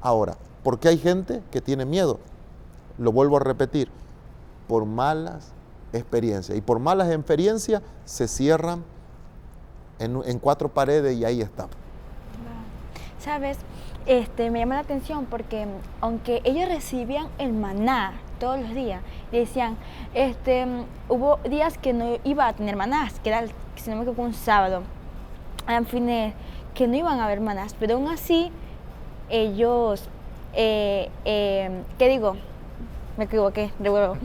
Ahora, ¿por qué hay gente que tiene miedo? Lo vuelvo a repetir, por malas experiencias. Y por malas experiencias se cierran en 4 paredes y ahí está. ¿Sabes? Me llama la atención porque aunque ellos recibían el maná todos los días, decían, hubo días que no iba a tener manás, que era, si no me equivoco, un sábado, en fin, que no iban a haber manás, pero aún así ellos, ¿qué digo? Me equivoqué, revuelvo.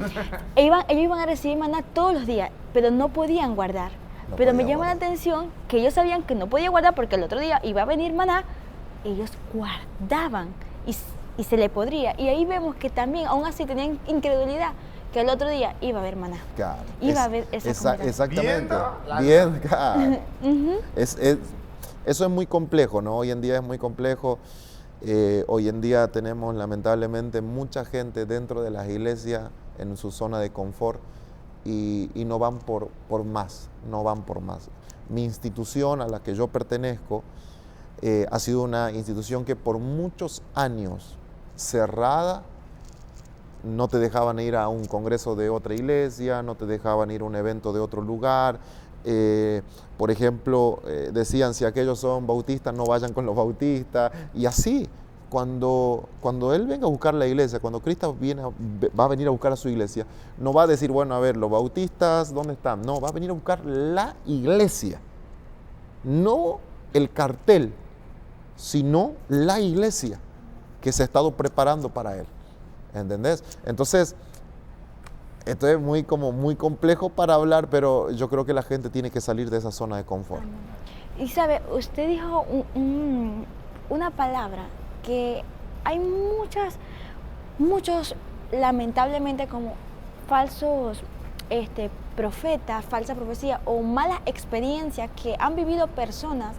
Ellos iban a recibir maná todos los días, pero no podían guardar. Pero me llama la atención que ellos sabían que no podían guardar porque el otro día iba a venir maná. Ellos guardaban y se le podría. Y ahí vemos que también, aún así, tenían incredulidad que el otro día iba a haber maná. Claro, iba a haber esa comida. Exactamente. Bien, claro. Eso es muy complejo, ¿no? Hoy en día es muy complejo. Hoy en día tenemos lamentablemente mucha gente dentro de las iglesias en su zona de confort y no van por más, no van por más. Mi institución a la que yo pertenezco ha sido una institución que por muchos años cerrada, no te dejaban ir a un congreso de otra iglesia, no te dejaban ir a un evento de otro lugar. Por ejemplo, decían, si aquellos son bautistas, no vayan con los bautistas. Y así, cuando Él venga a buscar la iglesia, cuando Cristo va a venir a buscar a su iglesia, no va a decir, bueno, a ver, los bautistas, ¿dónde están? No, va a venir a buscar la iglesia, no el cartel, sino la iglesia que se ha estado preparando para Él. ¿Entendés? Entonces, esto es muy complejo para hablar, pero yo creo que la gente tiene que salir de esa zona de confort. Y sabe, usted dijo una palabra que hay muchos lamentablemente como falsos profetas, falsa profecía o malas experiencias que han vivido personas.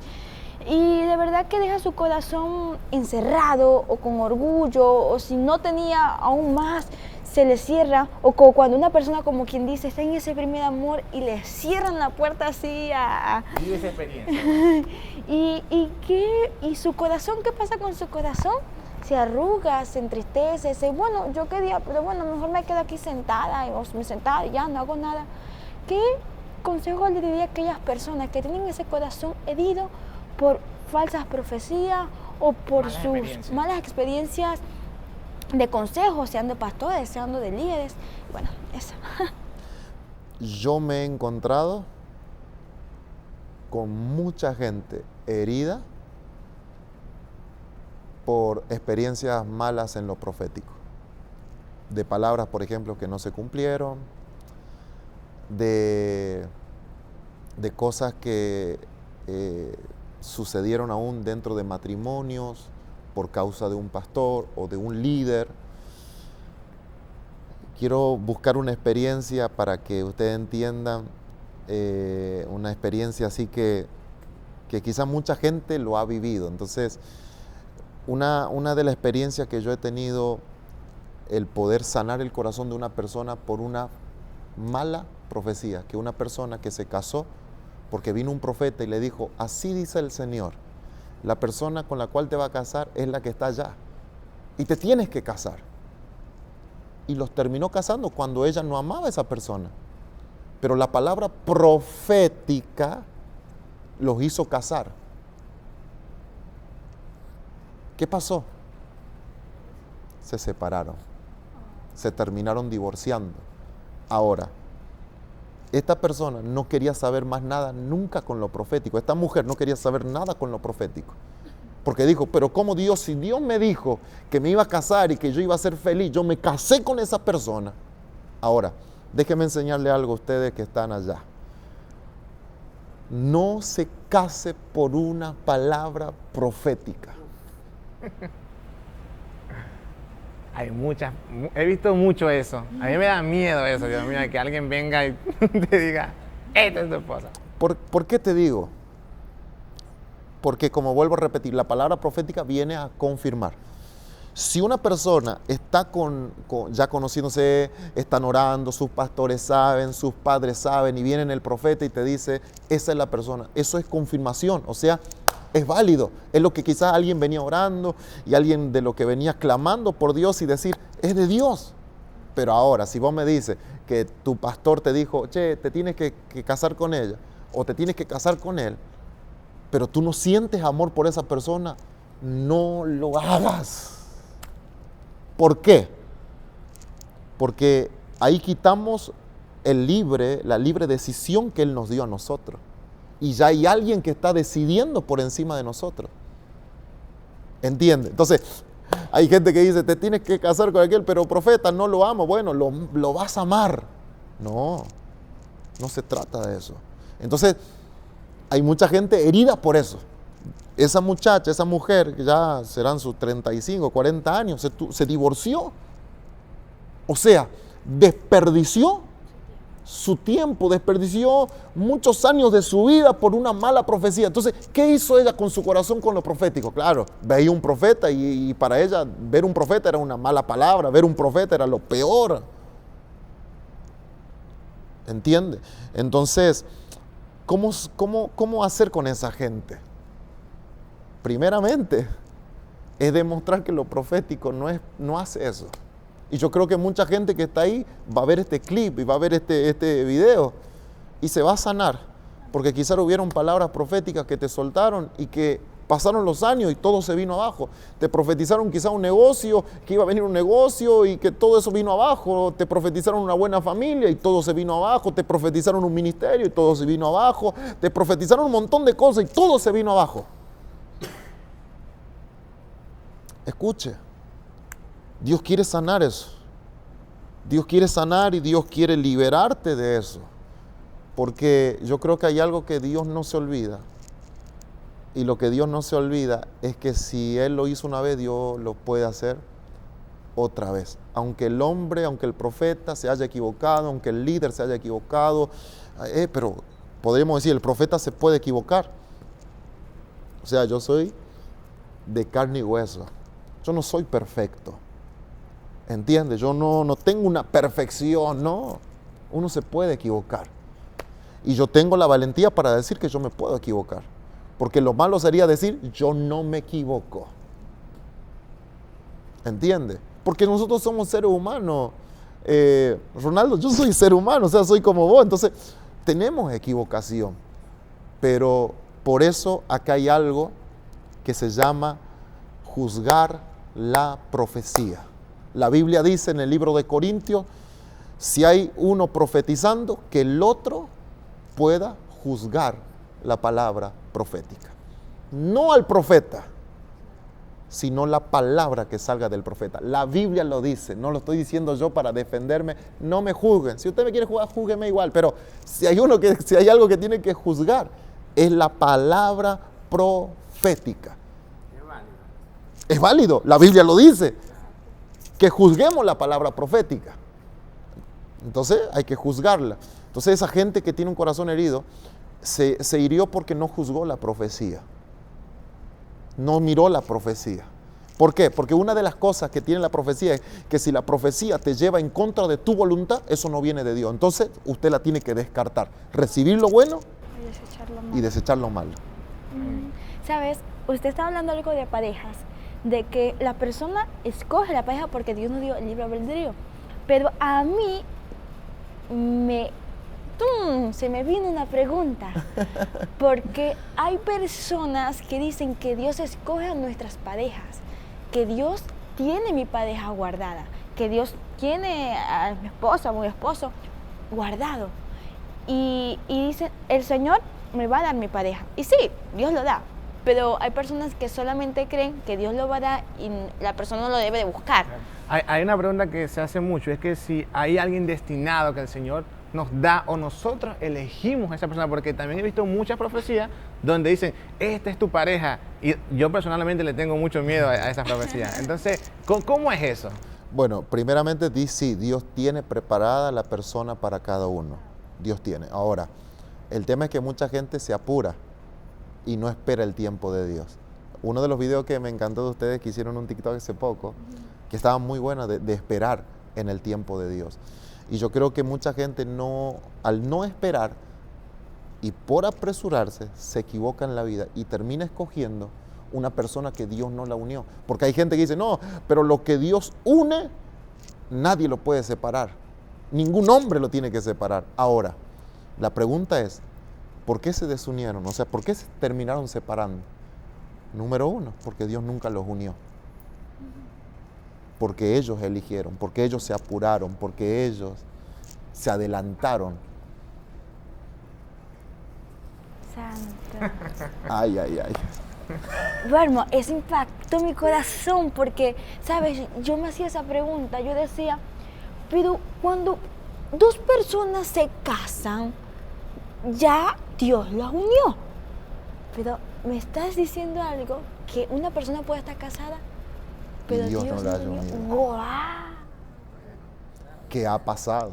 Y de verdad que deja su corazón encerrado o con orgullo, o si no tenía aún más, se le cierra. O cuando una persona, como quien dice, está en ese primer amor y le cierran la puerta así a... Vive esa experiencia. ¿Y su corazón? ¿Qué pasa con su corazón? Se arruga, se entristece, dice, bueno, yo quería, pero bueno, mejor me quedo aquí sentada, y ya no hago nada. ¿Qué consejo le diría a aquellas personas que tienen ese corazón herido por falsas profecías o por sus malas experiencias de consejos, sean de pastores, sean de líderes? Bueno, eso. Yo me he encontrado con mucha gente herida por experiencias malas en lo profético, de palabras, por ejemplo, que no se cumplieron, de cosas que sucedieron aún dentro de matrimonios por causa de un pastor o de un líder. Quiero buscar una experiencia para que ustedes entiendan, una experiencia así que quizás mucha gente lo ha vivido. Entonces, una de las experiencias que yo he tenido, el poder sanar el corazón de una persona por una mala profecía, que una persona que se casó porque vino un profeta y le dijo, así dice el Señor, la persona con la cual te va a casar es la que está allá y te tienes que casar. Y los terminó casando cuando ella no amaba a esa persona. Pero la palabra profética los hizo casar. ¿Qué pasó? Se separaron. Se terminaron divorciando. Ahora, esta persona no quería saber más nada nunca con lo profético. Esta mujer no quería saber nada con lo profético. Porque dijo, pero ¿cómo Dios? Si Dios me dijo que me iba a casar y que yo iba a ser feliz, yo me casé con esa persona. Ahora, déjenme enseñarle algo a ustedes que están allá. No se case por una palabra profética. Hay muchas, he visto mucho eso. A mí me da miedo eso, Dios mío, que alguien venga y te diga, esta es tu esposa. ¿Por qué te digo? Porque, como vuelvo a repetir, la palabra profética viene a confirmar. Si una persona está ya conociéndose, están orando, sus pastores saben, sus padres saben, y viene el profeta y te dice, esa es la persona, eso es confirmación, o sea, es válido. Es lo que quizás alguien venía orando y alguien de lo que venía clamando por Dios y decir, es de Dios. Pero ahora, si vos me dices que tu pastor te dijo, che, te tienes que casar con ella o te tienes que casar con él, pero tú no sientes amor por esa persona, no lo hagas. ¿Por qué? Porque ahí quitamos la libre decisión que Él nos dio a nosotros. Y ya hay alguien que está decidiendo por encima de nosotros. ¿Entiende? Entonces, hay gente que dice, te tienes que casar con aquel, pero profeta, no lo amo. Bueno, lo vas a amar. No se trata de eso. Entonces, hay mucha gente herida por eso. Esa muchacha, esa mujer, que ya serán sus 35, 40 años, se divorció. O sea, desperdició su tiempo, desperdició muchos años de su vida por una mala profecía. Entonces, ¿qué hizo ella con su corazón con lo profético? Claro, veía un profeta y para ella ver un profeta era una mala palabra, ver un profeta era lo peor. ¿Entiende? Entonces, ¿cómo hacer con esa gente? Primeramente, es demostrar que lo profético no hace eso. Y yo creo que mucha gente que está ahí va a ver este clip y va a ver este video y se va a sanar. Porque quizás hubieron palabras proféticas que te soltaron y que pasaron los años y todo se vino abajo. Te profetizaron quizás un negocio, que iba a venir un negocio y que todo eso vino abajo. Te profetizaron una buena familia y todo se vino abajo. Te profetizaron un ministerio y todo se vino abajo. Te profetizaron un montón de cosas y todo se vino abajo. Escuche, Dios quiere sanar eso. Dios quiere sanar y Dios quiere liberarte de eso. Porque yo creo que hay algo que Dios no se olvida. Y lo que Dios no se olvida es que si Él lo hizo una vez, Dios lo puede hacer otra vez. Aunque el hombre, aunque el profeta se haya equivocado, aunque el líder se haya equivocado, pero podríamos decir, el profeta se puede equivocar. O sea, yo soy de carne y hueso. Yo no soy perfecto. ¿Entiendes? Yo no tengo una perfección, no. Uno se puede equivocar. Y yo tengo la valentía para decir que yo me puedo equivocar. Porque lo malo sería decir, yo no me equivoco. ¿Entiendes? Porque nosotros somos seres humanos. Ronaldo, yo soy ser humano, o sea, soy como vos. Entonces, tenemos equivocación. Pero por eso acá hay algo que se llama juzgar la profecía. La Biblia dice en el libro de Corintios, si hay uno profetizando, que el otro pueda juzgar la palabra profética. No al profeta, sino la palabra que salga del profeta. La Biblia lo dice, no lo estoy diciendo yo para defenderme, no me juzguen. Si usted me quiere juzgar, júzgueme igual, pero si hay algo que tiene que juzgar, es la palabra profética. Es válido, la Biblia lo dice, que juzguemos la palabra profética. Entonces hay que juzgarla. Entonces esa gente que tiene un corazón herido se hirió porque no juzgó la profecía. No miró la profecía. ¿Por qué? Porque una de las cosas que tiene la profecía es que si la profecía te lleva en contra de tu voluntad, eso no viene de Dios. Entonces usted la tiene que descartar. Recibir lo bueno y desechar lo malo. ¿Sabes? Usted está hablando algo de parejas, de que la persona escoge la pareja porque Dios nos dio el libre albedrío. Pero a mí se me vino una pregunta, porque hay personas que dicen que Dios escoge a nuestras parejas, que Dios tiene mi pareja guardada, que Dios tiene a mi esposa, a mi esposo guardado. y dicen, el Señor me va a dar mi pareja. Y sí, Dios lo da. Pero hay personas que solamente creen que Dios lo va a dar y la persona no lo debe de buscar. Hay una pregunta que se hace mucho, es que si hay alguien destinado que el Señor nos da o nosotros elegimos a esa persona, porque también he visto muchas profecías donde dicen, esta es tu pareja, y yo personalmente le tengo mucho miedo a esas profecías. Entonces, ¿cómo es eso? Bueno, primeramente sí, Dios tiene preparada la persona para cada uno. Dios tiene. Ahora, el tema es que mucha gente se apura y no espera el tiempo de Dios. Uno de los videos que me encantó de ustedes que hicieron un TikTok hace poco, que estaba muy bueno de esperar en el tiempo de Dios. Y yo creo que mucha gente al no esperar y por apresurarse, se equivoca en la vida y termina escogiendo una persona que Dios no la unió. Porque hay gente que dice, no, pero lo que Dios une, nadie lo puede separar. Ningún hombre lo tiene que separar. Ahora, la pregunta es, ¿por qué se desunieron? O sea, ¿por qué se terminaron separando? Número uno, porque Dios nunca los unió. Porque ellos eligieron, porque ellos se apuraron, porque ellos se adelantaron. Santo. Ay, ay, ay. Bueno, eso impactó mi corazón porque, ¿sabes? Yo me hacía esa pregunta, yo decía, pero cuando dos personas se casan, ya Dios las unió. Pero me estás diciendo algo, que una persona puede estar casada, pero Dios no la haya unió. unido. ¡Guau! ¿Qué ha pasado?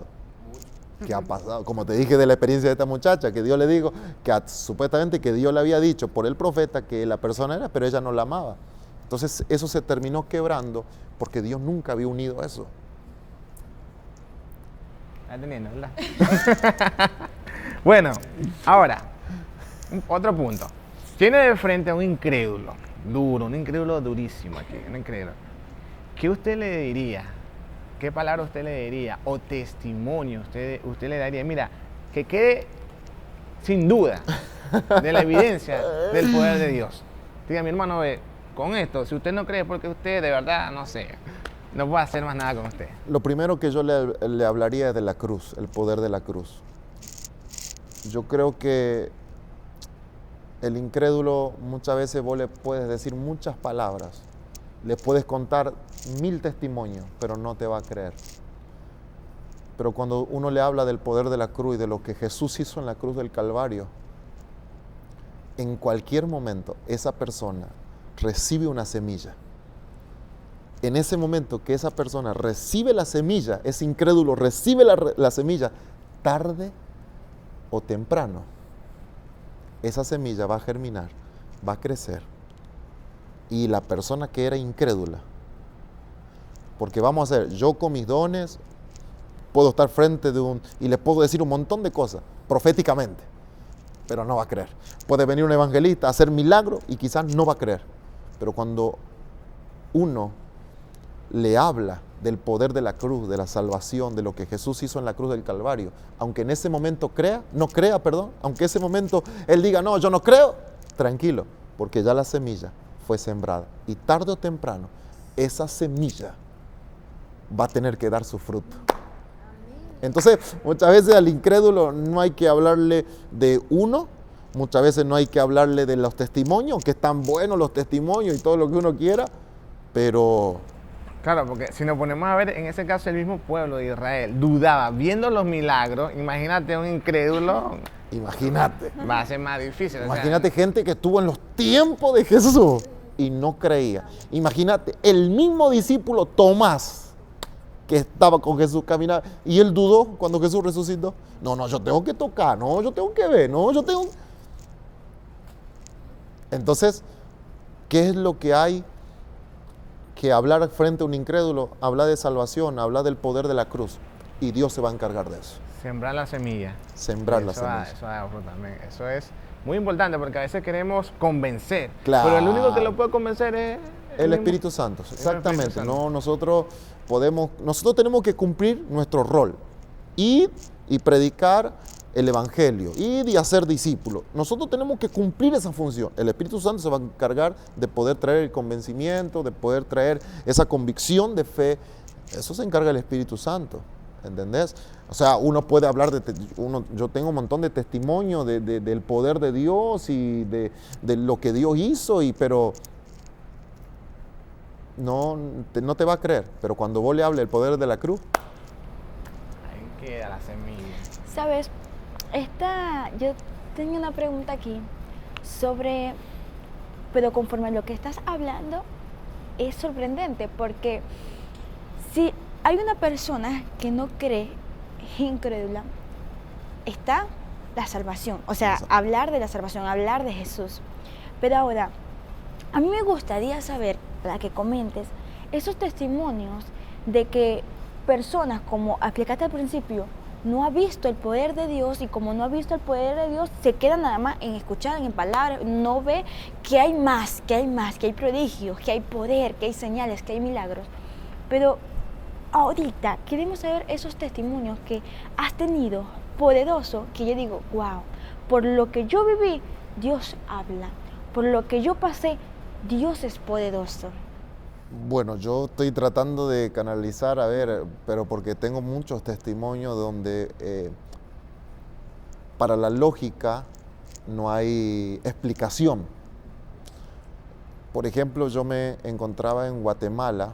¿Qué ha pasado? Como te dije de la experiencia de esta muchacha, que Dios le dijo, que supuestamente que Dios le había dicho por el profeta que la persona era, pero ella no la amaba. Entonces eso se terminó quebrando porque Dios nunca había unido eso. Está entendiendo, ¿verdad? Bueno, ahora, otro punto. Tiene de frente a un incrédulo, duro, un incrédulo durísimo aquí, un incrédulo. ¿Qué usted le diría? ¿Qué palabra usted le diría? O testimonio usted le daría. Mira, que quede sin duda de la evidencia del poder de Dios. Diga, mi hermano, ve, con esto, si usted no cree, porque usted de verdad, no sé, no puede hacer más nada con usted. Lo primero que yo le hablaría es de la cruz, el poder de la cruz. Yo creo que el incrédulo muchas veces vos le puedes decir muchas palabras, le puedes contar 1000 testimonios, pero no te va a creer. Pero cuando uno le habla del poder de la cruz y de lo que Jesús hizo en la cruz del Calvario, en cualquier momento esa persona recibe una semilla. En ese momento que esa persona recibe la semilla, ese incrédulo recibe la semilla, tarde o temprano, esa semilla va a germinar, va a crecer. Y la persona que era incrédula, porque vamos a hacer, yo con mis dones puedo estar frente y le puedo decir un montón de cosas, proféticamente, pero no va a creer. Puede venir un evangelista a hacer milagros y quizás no va a creer. Pero cuando uno le habla del poder de la cruz, de la salvación, de lo que Jesús hizo en la cruz del Calvario, aunque en ese momento no crea, aunque en ese momento él diga, no, yo no creo, tranquilo, porque ya la semilla fue sembrada. Y tarde o temprano, esa semilla va a tener que dar su fruto. Entonces, muchas veces al incrédulo no hay que hablarle de uno, muchas veces no hay que hablarle de los testimonios, que están buenos los testimonios y todo lo que uno quiera, pero... Claro, porque si nos ponemos a ver, en ese caso el mismo pueblo de Israel dudaba, viendo los milagros, imagínate un incrédulo. Imagínate. Va a ser más difícil. Imagínate gente que estuvo en los tiempos de Jesús y no creía. Imagínate el mismo discípulo Tomás, que estaba con Jesús caminando, y él dudó cuando Jesús resucitó. No, yo tengo que tocar, no, yo tengo que ver, no, yo tengo... Entonces, ¿qué es lo que hay que hablar frente a un incrédulo? Hablar de salvación, hablar del poder de la cruz, y Dios se va a encargar de eso. Sembrar la semilla. Sembrar la semilla. Eso da fruto también. Eso es muy importante porque a veces queremos convencer. Claro. Pero el único que lo puede convencer es el Espíritu Santo. Exactamente. Espíritu Santo. No, nosotros tenemos que cumplir nuestro rol. Ir y predicar el Evangelio, ir y hacer discípulos. Nosotros tenemos que cumplir esa función. El Espíritu Santo se va a encargar de poder traer el convencimiento, de poder traer esa convicción de fe. Eso se encarga el Espíritu Santo. ¿entendés? O sea, uno puede hablar yo tengo un montón de testimonio del poder de Dios y de lo que Dios hizo, pero no te va a creer. Pero cuando vos le hables del poder de la cruz, Ahí queda la semilla. ¿Sabes? Yo tengo una pregunta aquí sobre, pero conforme a lo que estás hablando, es sorprendente porque si hay una persona que no cree, es incrédula, está la salvación, o sea, hablar de la salvación, hablar de Jesús. Pero ahora, a mí me gustaría saber, para que comentes, esos testimonios de que personas, como explicaste al principio, no ha visto el poder de Dios, y como no ha visto el poder de Dios, se queda nada más en escuchar, en palabras, no ve que hay más, que hay prodigios, que hay poder, que hay señales, que hay milagros. Pero ahorita queremos saber esos testimonios que has tenido, poderoso, que yo digo, wow, por lo que yo viví, Dios habla, por lo que yo pasé, Dios es poderoso. bueno, yo estoy tratando de canalizar, a ver, pero porque tengo muchos testimonios donde para la lógica no hay explicación. Por ejemplo, yo me encontraba en Guatemala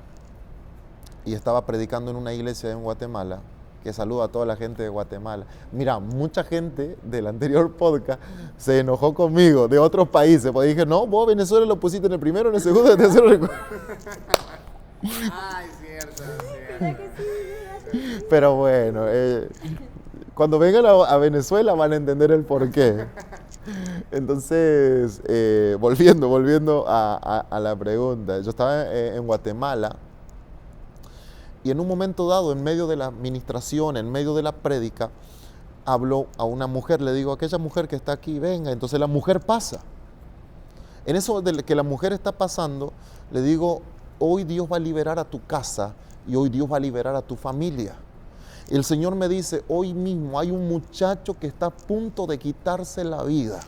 y estaba predicando en una iglesia en Guatemala, que saludo a toda la gente de Guatemala. Mira, mucha gente del anterior podcast se enojó conmigo, de otros países, porque dije, no, vos Venezuela lo pusiste en el primero, en el segundo, en el tercero. Ay, cierto. Pero bueno, cuando vengan a Venezuela van a entender el porqué. Entonces, volviendo a la pregunta, yo estaba en Guatemala y en un momento dado, en medio de la administración, en medio de la prédica, hablo a una mujer, le digo, aquella mujer que está aquí, venga. Entonces la mujer pasa. En eso de que la mujer está pasando, le digo, hoy Dios va a liberar a tu casa y hoy Dios va a liberar a tu familia. El Señor me dice, hoy mismo hay un muchacho que está a punto de quitarse la vida,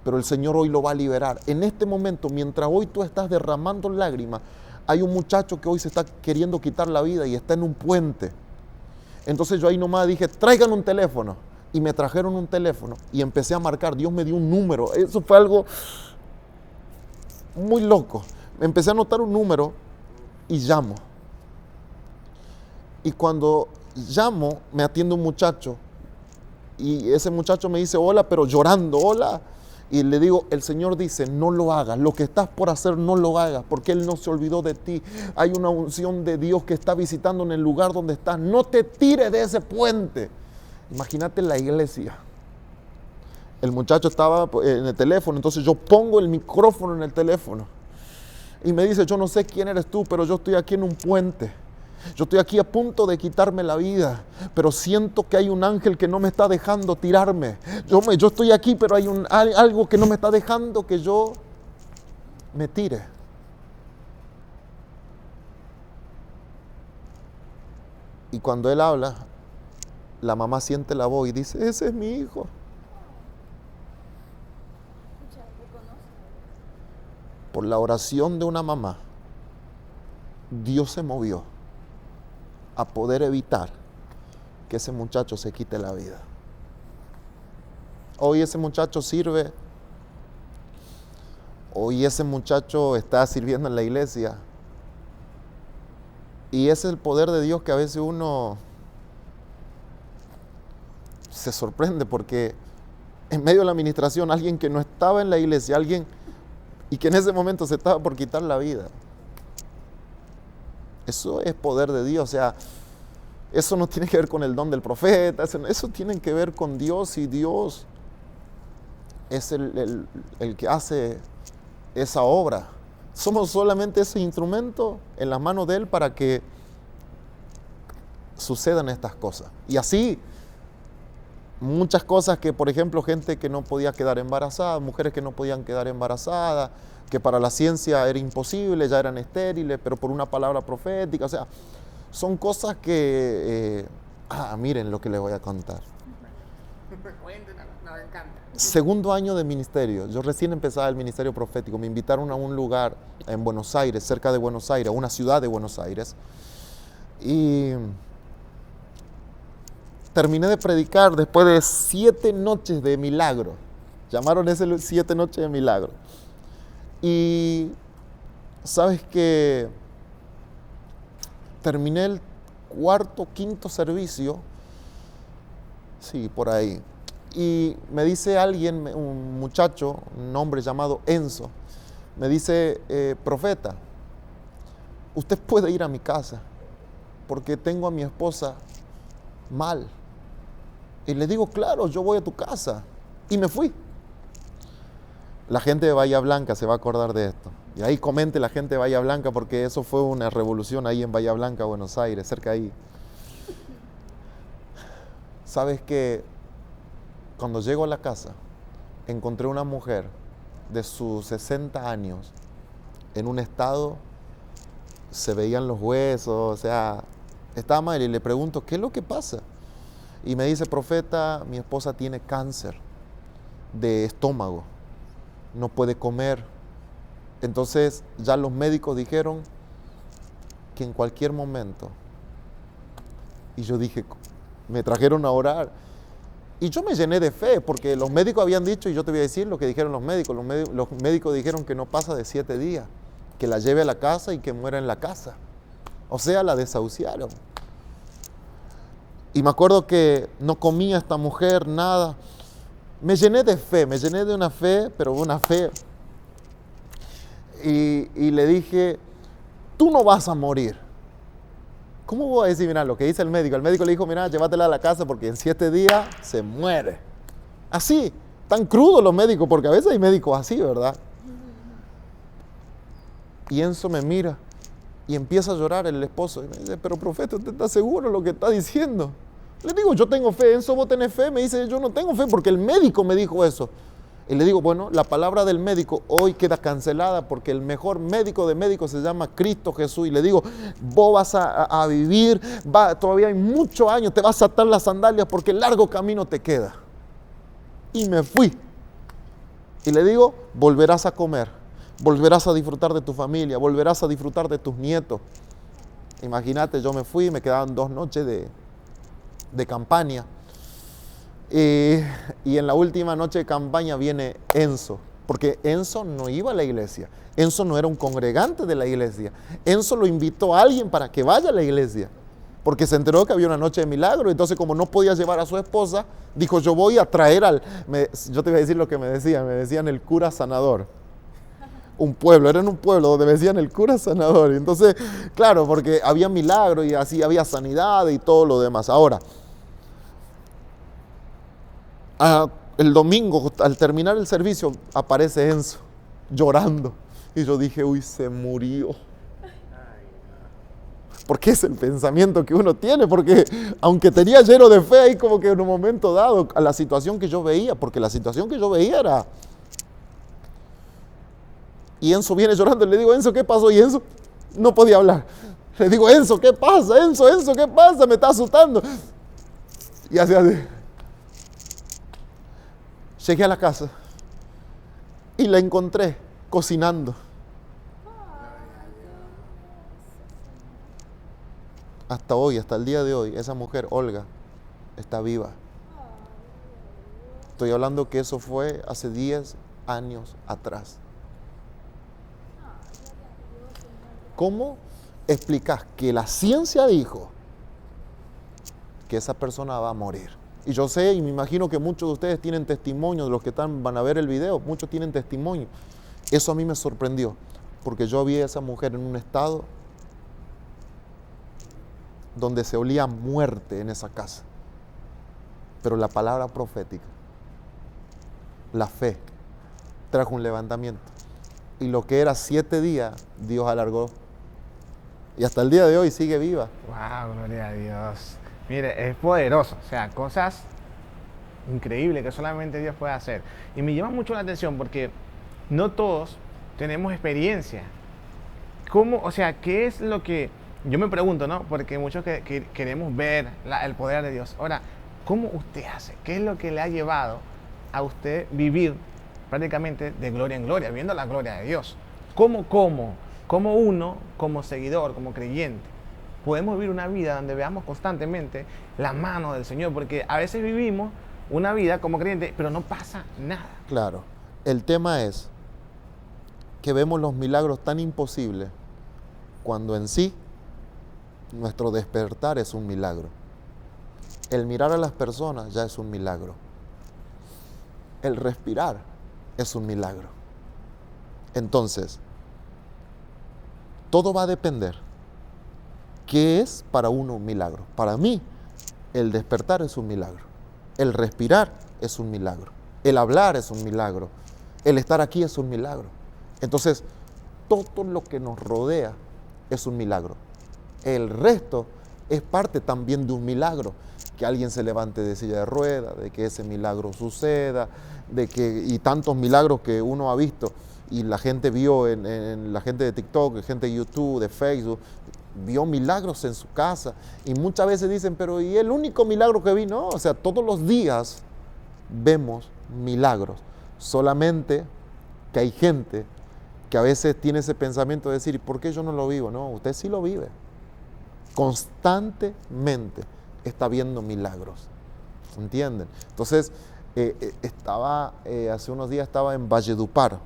pero el Señor hoy lo va a liberar. En este momento, mientras hoy tú estás derramando lágrimas, hay un muchacho que hoy se está queriendo quitar la vida y está en un puente. Entonces yo ahí nomás dije, traigan un teléfono. Y me trajeron un teléfono y empecé a marcar. Dios me dio un número. Eso fue algo muy loco. Empecé a anotar un número y llamo. Y cuando llamo, me atiende un muchacho. Y ese muchacho me dice, hola, pero llorando, hola. Y le digo, el Señor dice, no lo hagas, lo que estás por hacer no lo hagas, porque Él no se olvidó de ti. Hay una unción de Dios que está visitando en el lugar donde estás. No te tires de ese puente. Imagínate la iglesia. El muchacho estaba en el teléfono, entonces yo pongo el micrófono en el teléfono. Y me dice, yo no sé quién eres tú, pero yo estoy aquí en un puente. Yo estoy aquí a punto de quitarme la vida, pero siento que hay un ángel que no me está dejando tirarme. Yo estoy aquí, pero hay algo que no me está dejando que yo me tire. Y cuando él habla, la mamá siente la voz y dice, ese es mi hijo. Por la oración de una mamá, Dios se movió a poder evitar que ese muchacho se quite la vida. Hoy ese muchacho sirve, hoy ese muchacho está sirviendo en la iglesia. Y ese es el poder de Dios que a veces uno se sorprende, porque en medio de la administración, alguien que no estaba en la iglesia, alguien y que en ese momento se estaba por quitar la vida. Eso es poder de Dios, o sea, eso no tiene que ver con el don del profeta, eso tiene que ver con Dios, y Dios es el que hace esa obra. Somos solamente ese instrumento en las manos de Él para que sucedan estas cosas. Y así, muchas cosas que, por ejemplo, gente que no podía quedar embarazada, mujeres que no podían quedar embarazadas, que para la ciencia era imposible, ya eran estériles, pero por una palabra profética. O sea, son cosas que... miren lo que les voy a contar. Me encanta. Segundo año de ministerio, yo recién empezaba el ministerio profético, me invitaron a un lugar en Buenos Aires, cerca de Buenos Aires, una ciudad de Buenos Aires, y terminé de predicar después de 7 noches de milagro. Llamaron ese 7 noches de milagro. Y sabes que terminé el cuarto, quinto servicio, sí, por ahí. Y me dice alguien, un muchacho, un hombre llamado Enzo, me dice, profeta, usted puede ir a mi casa porque tengo a mi esposa mal. Y le digo, claro, yo voy a tu casa. Y me fui. La gente de Bahía Blanca se va a acordar de esto. Y ahí comente la gente de Bahía Blanca, porque eso fue una revolución ahí en Bahía Blanca, Buenos Aires, cerca de ahí. ¿Sabes que cuando llego a la casa, encontré una mujer de sus 60 años, en un estado, se veían los huesos, o sea, estaba mal, y le pregunto, ¿qué es lo que pasa? Y me dice, profeta, mi esposa tiene cáncer de estómago, no puede comer. Entonces ya los médicos dijeron que en cualquier momento, y yo dije, me trajeron a orar, y yo me llené de fe, porque los médicos habían dicho, y yo te voy a decir lo que dijeron los médicos, los médicos dijeron que no pasa de 7 días, que la lleve a la casa y que muera en la casa. O sea, la desahuciaron. Y me acuerdo que no comía esta mujer, nada. Me llené de fe, me llené de una fe, pero una fe. Y le dije, tú no vas a morir. ¿Cómo voy a decir? Mira, lo que dice el médico. El médico le dijo, mira, llévatela a la casa porque en 7 días se muere. Así, tan crudos los médicos, porque a veces hay médicos así, ¿verdad? Y Enzo me mira y empieza a llorar el esposo. Y me dice, pero profeta, ¿usted está seguro de lo que está diciendo? Le digo, yo tengo fe. Enzo, ¿vos tenés fe? Me dice, yo no tengo fe porque el médico me dijo eso. Y le digo, bueno, la palabra del médico hoy queda cancelada porque el mejor médico de médicos se llama Cristo Jesús. Y le digo, vos vas a vivir, todavía hay muchos años, te vas a atar las sandalias porque el largo camino te queda. Y me fui. Y le digo, volverás a comer, volverás a disfrutar de tu familia, volverás a disfrutar de tus nietos. Imagínate, yo me fui, me quedaban 2 noches de campaña. Y en la última noche de campaña viene Enzo, porque Enzo no iba a la iglesia, Enzo no era un congregante de la iglesia, Enzo lo invitó a alguien para que vaya a la iglesia, porque se enteró que había una noche de milagro. Entonces, como no podía llevar a su esposa, dijo, yo voy a traer yo te voy a decir lo que me decían el cura sanador. Eran un pueblo donde me decían el cura sanador. Y entonces, claro, porque había milagro y así había sanidad y todo lo demás. Ahora, el domingo, al terminar el servicio, aparece Enzo llorando. Y yo dije, uy, se murió. Porque es el pensamiento que uno tiene, porque aunque tenía lleno de fe ahí como que en un momento dado, a la situación que yo veía, porque la situación que yo veía era... Y Enzo viene llorando y le digo, Enzo, ¿qué pasó? Y Enzo no podía hablar. Le digo, Enzo, ¿qué pasa? Enzo, ¿qué pasa? Me está asustando. Y así. Llegué a la casa y la encontré cocinando. Hasta hoy, hasta el día de hoy, esa mujer, Olga, está viva. Estoy hablando que eso fue hace 10 años atrás. ¿Cómo explicas que la ciencia dijo que esa persona va a morir? Y yo sé y me imagino que muchos de ustedes tienen testimonio, de los que van a ver el video, muchos tienen testimonio. Eso a mí me sorprendió, porque yo vi a esa mujer en un estado donde se olía muerte en esa casa. Pero la palabra profética, la fe, trajo un levantamiento. Y lo que era 7 días, Dios alargó. Y hasta el día de hoy sigue viva. Wow, gloria a Dios. Mire, es poderoso. O sea, cosas increíbles que solamente Dios puede hacer. Y me llama mucho la atención porque no todos tenemos experiencia. ¿Cómo? O sea, ¿qué es lo que... Yo me pregunto, ¿no? Porque muchos que queremos ver el poder de Dios. Ahora, ¿cómo usted hace? ¿Qué es lo que le ha llevado a usted vivir prácticamente de gloria en gloria, viendo la gloria de Dios? ¿Cómo uno, como seguidor, como creyente, podemos vivir una vida donde veamos constantemente la mano del Señor, porque a veces vivimos una vida como creyentes, pero no pasa nada. Claro, el tema es que vemos los milagros tan imposibles cuando en sí nuestro despertar es un milagro. El mirar a las personas ya es un milagro. El respirar es un milagro. Entonces, todo va a depender. ¿Qué es para uno un milagro? Para mí, el despertar es un milagro. El respirar es un milagro. El hablar es un milagro. El estar aquí es un milagro. Entonces, todo lo que nos rodea es un milagro. El resto es parte también de un milagro. Que alguien se levante de silla de ruedas, de que ese milagro suceda, y tantos milagros que uno ha visto y la gente vio en la gente de TikTok, gente de YouTube, de Facebook, vio milagros en su casa y muchas veces dicen, pero ¿y el único milagro que vi? No, o sea, todos los días vemos milagros, solamente que hay gente que a veces tiene ese pensamiento de decir, ¿por qué yo no lo vivo? No, usted sí lo vive, constantemente está viendo milagros, ¿entienden? Entonces, hace unos días estaba en Valledupar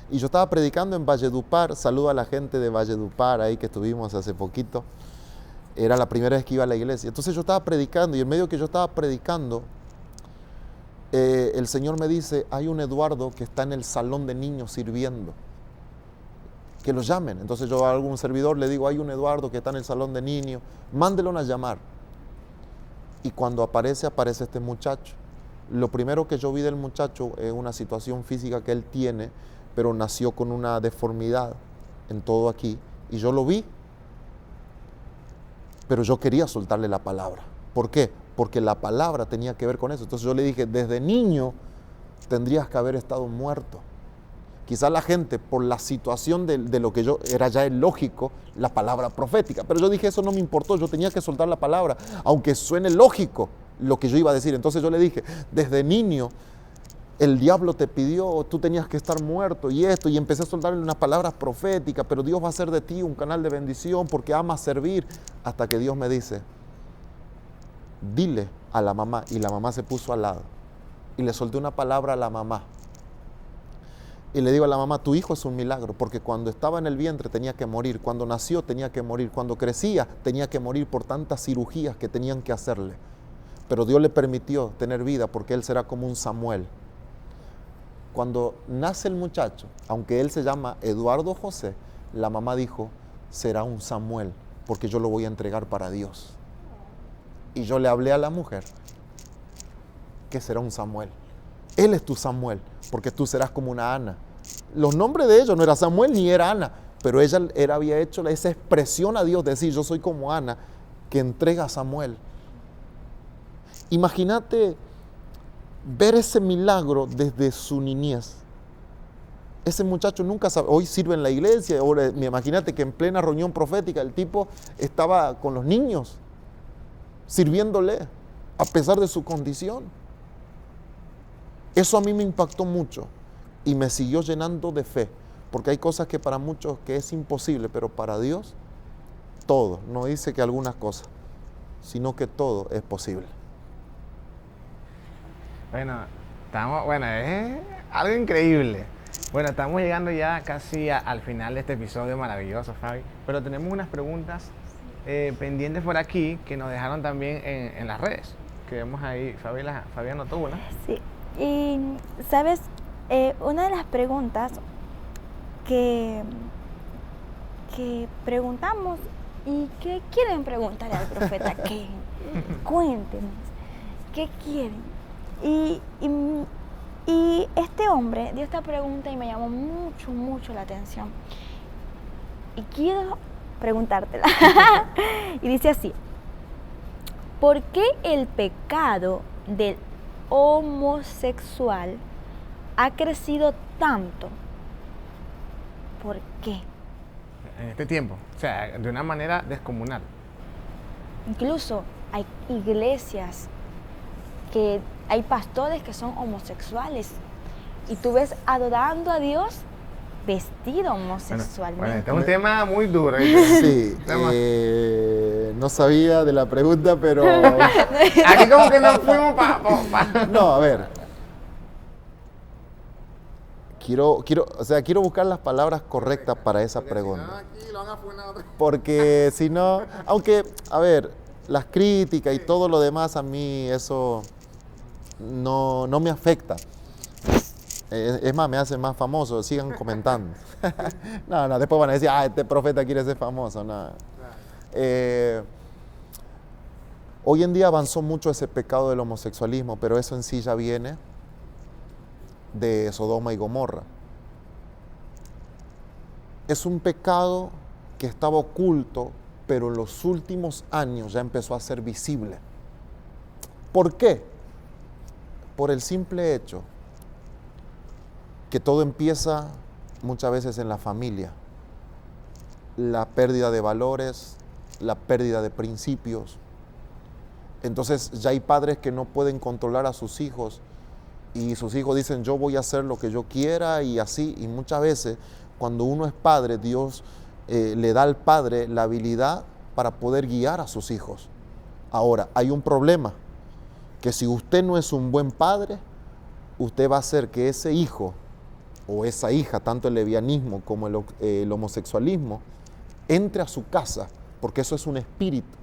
y yo estaba predicando en Valledupar. Saludo a la gente de Valledupar ahí que estuvimos hace poquito, era la primera vez que iba a la iglesia. Entonces yo estaba predicando y en medio que yo estaba predicando, el Señor me dice, hay un Eduardo que está en el salón de niños sirviendo, que lo llamen. Entonces yo a algún servidor le digo, hay un Eduardo que está en el salón de niños, mándelo a llamar. Y cuando aparece este muchacho. Lo primero que yo vi del muchacho es una situación física que él tiene, pero nació con una deformidad en todo aquí. Y yo lo vi, pero yo quería soltarle la palabra. ¿Por qué? Porque la palabra tenía que ver con eso. Entonces yo le dije, desde niño tendrías que haber estado muerto. Quizás la gente, por la situación de lo que yo era ya es lógico, la palabra profética. Pero yo dije, eso no me importó, yo tenía que soltar la palabra, aunque suene lógico lo que yo iba a decir. Entonces yo le dije, desde niño, el diablo te pidió, tú tenías que estar muerto y esto, y empecé a soltarle unas palabras proféticas, pero Dios va a hacer de ti un canal de bendición porque amas servir, hasta que Dios me dice, dile a la mamá, y la mamá se puso al lado, y le solté una palabra a la mamá. Y le digo a la mamá, tu hijo es un milagro, porque cuando estaba en el vientre tenía que morir, cuando nació tenía que morir, cuando crecía tenía que morir por tantas cirugías que tenían que hacerle. Pero Dios le permitió tener vida porque él será como un Samuel. Cuando nace el muchacho, aunque él se llama Eduardo José, la mamá dijo, será un Samuel, porque yo lo voy a entregar para Dios. Y yo le hablé a la mujer que será un Samuel. Él es tu Samuel, porque tú serás como una Ana. Los nombres de ellos no era Samuel ni era Ana, pero ella había hecho esa expresión a Dios, de decir, yo soy como Ana, que entrega a Samuel. Imagínate ver ese milagro desde su niñez. Ese muchacho nunca sabe, hoy sirve en la iglesia, ahora imagínate que en plena reunión profética el tipo estaba con los niños, sirviéndole, a pesar de su condición. Eso a mí me impactó mucho y me siguió llenando de fe, porque hay cosas que para muchos que es imposible, pero para Dios todo, no dice que algunas cosas, sino que todo es posible. Bueno, es algo increíble. Bueno, estamos llegando ya casi al final de este episodio maravilloso, Fabi, pero tenemos unas preguntas pendientes por aquí que nos dejaron también en las redes, que vemos ahí. Fabi anotó una. Sí. Y, ¿sabes? Una de las preguntas que preguntamos y que quieren preguntarle al profeta, ¿qué? Cuéntenos, ¿qué quieren? Y este hombre dio esta pregunta y me llamó mucho la atención. Y quiero preguntártela. Y dice así, ¿por qué el pecado del homosexual ha crecido tanto? ¿Por qué? En este tiempo, o sea, de una manera descomunal. Incluso hay iglesias que hay pastores que son homosexuales y tú ves adorando a Dios vestido homosexualmente. Bueno, este es un tema muy duro. Sí, no sabía de la pregunta, pero... Aquí como que nos fuimos para... No, a ver. Quiero buscar las palabras correctas para esa pregunta. Porque si no, aunque, a ver, las críticas y todo lo demás, a mí eso no me afecta. Es más, me hace más famoso, sigan comentando. No, después van a decir, este profeta quiere ser famoso. No. Hoy en día avanzó mucho ese pecado del homosexualismo, pero eso en sí ya viene de Sodoma y Gomorra. Es un pecado que estaba oculto, pero en los últimos años ya empezó a ser visible. ¿Por qué? Por el simple hecho que todo empieza muchas veces en la familia. La pérdida de valores, la pérdida de principios. Entonces ya hay padres que no pueden controlar a sus hijos y sus hijos dicen yo voy a hacer lo que yo quiera y así. Y muchas veces cuando uno es padre, Dios le da al padre la habilidad para poder guiar a sus hijos. Ahora, hay un problema, que si usted no es un buen padre, usted va a hacer que ese hijo o esa hija, tanto el lesbianismo como el homosexualismo, entre a su casa, porque eso es un espíritu.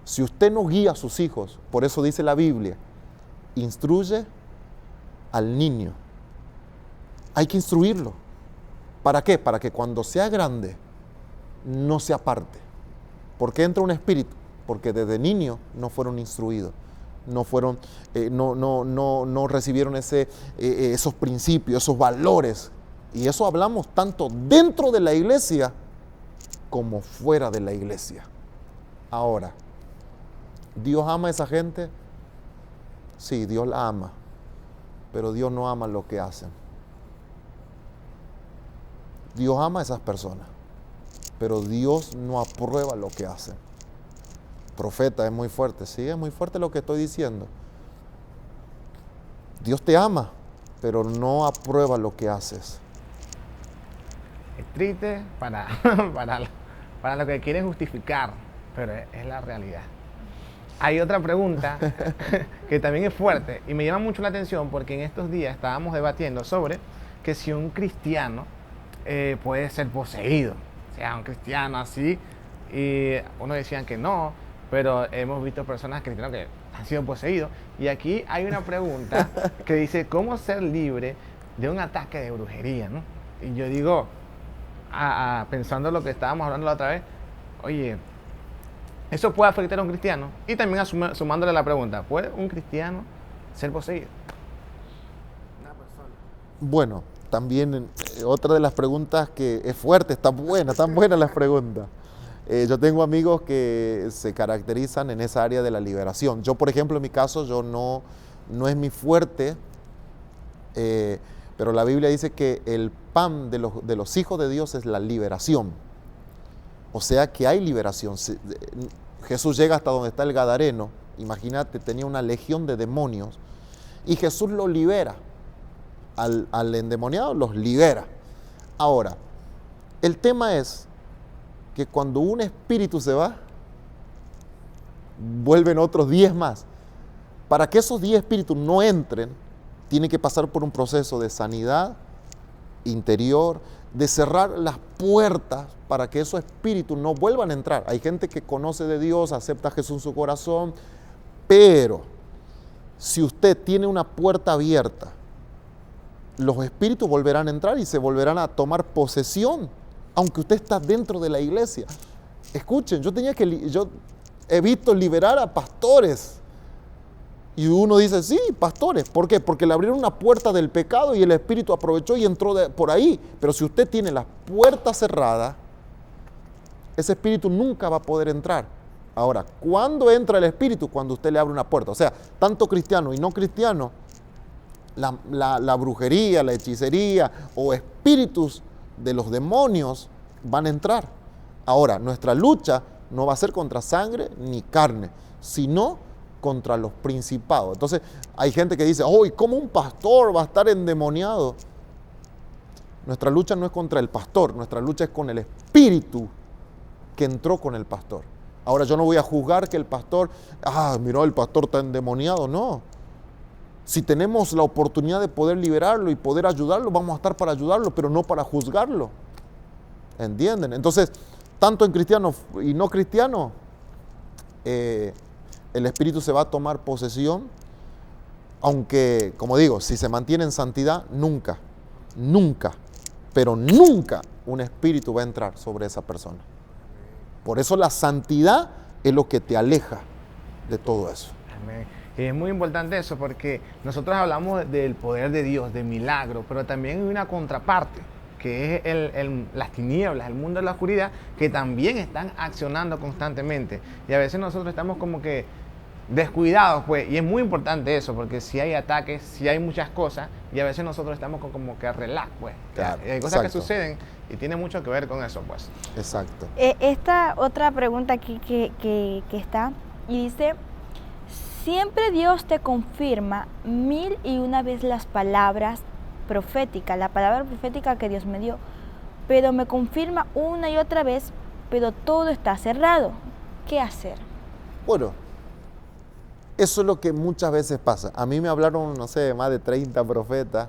Si usted no guía a sus hijos, por eso dice la Biblia, instruye al niño. Hay que instruirlo. ¿Para qué? Para que cuando sea grande no se aparte. ¿Por qué entra un espíritu? Porque desde niño no fueron instruidos. No recibieron esos principios, esos valores. Y eso hablamos tanto dentro de la iglesia como fuera de la iglesia. Ahora, ¿Dios ama a esa gente? Sí, Dios la ama, pero Dios no ama lo que hacen. Dios ama a esas personas, pero Dios no aprueba lo que hacen. Profeta, es muy fuerte. Sí, es muy fuerte lo que estoy diciendo. Dios te ama, pero no aprueba lo que haces. Es triste para lo que quieren justificar, pero es la realidad. Hay otra pregunta que también es fuerte y me llama mucho la atención porque en estos días estábamos debatiendo sobre que si un cristiano puede ser poseído. O sea, un cristiano así, y unos decían que no, pero hemos visto personas cristianas que han sido poseídos. Y aquí hay una pregunta que dice, ¿cómo ser libre de un ataque de brujería? ¿No? Y yo digo, pensando en lo que estábamos hablando la otra vez, oye, ¿eso puede afectar a un cristiano? Y también sumándole la pregunta, ¿puede un cristiano ser poseído? Bueno, también otra de las preguntas que es fuerte, están buenas las preguntas. Yo tengo amigos que se caracterizan en esa área de la liberación. Yo, por ejemplo, en mi caso, yo no es mi fuerte, pero la Biblia dice que el pan de los hijos de Dios es la liberación. O sea que hay liberación. Jesús llega hasta donde está el Gadareno. Imagínate, tenía una legión de demonios y Jesús lo libera. Al endemoniado los libera. Ahora, el tema es que cuando un espíritu se va, vuelven otros 10 más. Para que esos 10 espíritus no entren, tiene que pasar por un proceso de sanidad interior, de cerrar las puertas para que esos espíritus no vuelvan a entrar. Hay gente que conoce de Dios, acepta a Jesús en su corazón, pero si usted tiene una puerta abierta, los espíritus volverán a entrar y se volverán a tomar posesión, aunque usted está dentro de la iglesia. Escuchen, yo he visto liberar a pastores. Y uno dice, sí, pastores. ¿Por qué? Porque le abrieron una puerta del pecado y el espíritu aprovechó y entró por ahí. Pero si usted tiene las puertas cerradas, ese espíritu nunca va a poder entrar. Ahora, ¿cuándo entra el espíritu? Cuando usted le abre una puerta. O sea, tanto cristiano y no cristiano, la brujería, la hechicería o espíritus de los demonios van a entrar. Ahora, nuestra lucha no va a ser contra sangre ni carne, sino contra los principados. Entonces, hay gente que dice, ¿cómo un pastor va a estar endemoniado? Nuestra lucha no es contra el pastor, nuestra lucha es con el espíritu que entró con el pastor. Ahora yo no voy a juzgar que el pastor, miró, el pastor está endemoniado, no. Si tenemos la oportunidad de poder liberarlo y poder ayudarlo, vamos a estar para ayudarlo, pero no para juzgarlo. ¿Entienden? Entonces, tanto en cristiano y no cristiano, el espíritu se va a tomar posesión, aunque, como digo, si se mantiene en santidad, nunca, pero nunca un espíritu va a entrar sobre esa persona. Por eso la santidad es lo que te aleja de todo eso. Amén. Y es muy importante eso porque nosotros hablamos del poder de Dios, de milagros, pero también hay una contraparte, que es las tinieblas, el mundo de la oscuridad, que también están accionando constantemente. Y a veces nosotros estamos como que descuidados, pues, y es muy importante eso, porque si hay ataques, si hay muchas cosas, y a veces nosotros estamos como que relax, pues. Claro, hay cosas que exacto. suceden y tiene mucho que ver con eso, pues. Exacto. Esta otra pregunta aquí que está, y dice, siempre Dios te confirma 1001 vez las palabras proféticas, la palabra profética que Dios me dio, pero me confirma una y otra vez, pero todo está cerrado. ¿Qué hacer? Bueno, eso es lo que muchas veces pasa. A mí me hablaron, no sé, más de 30 profetas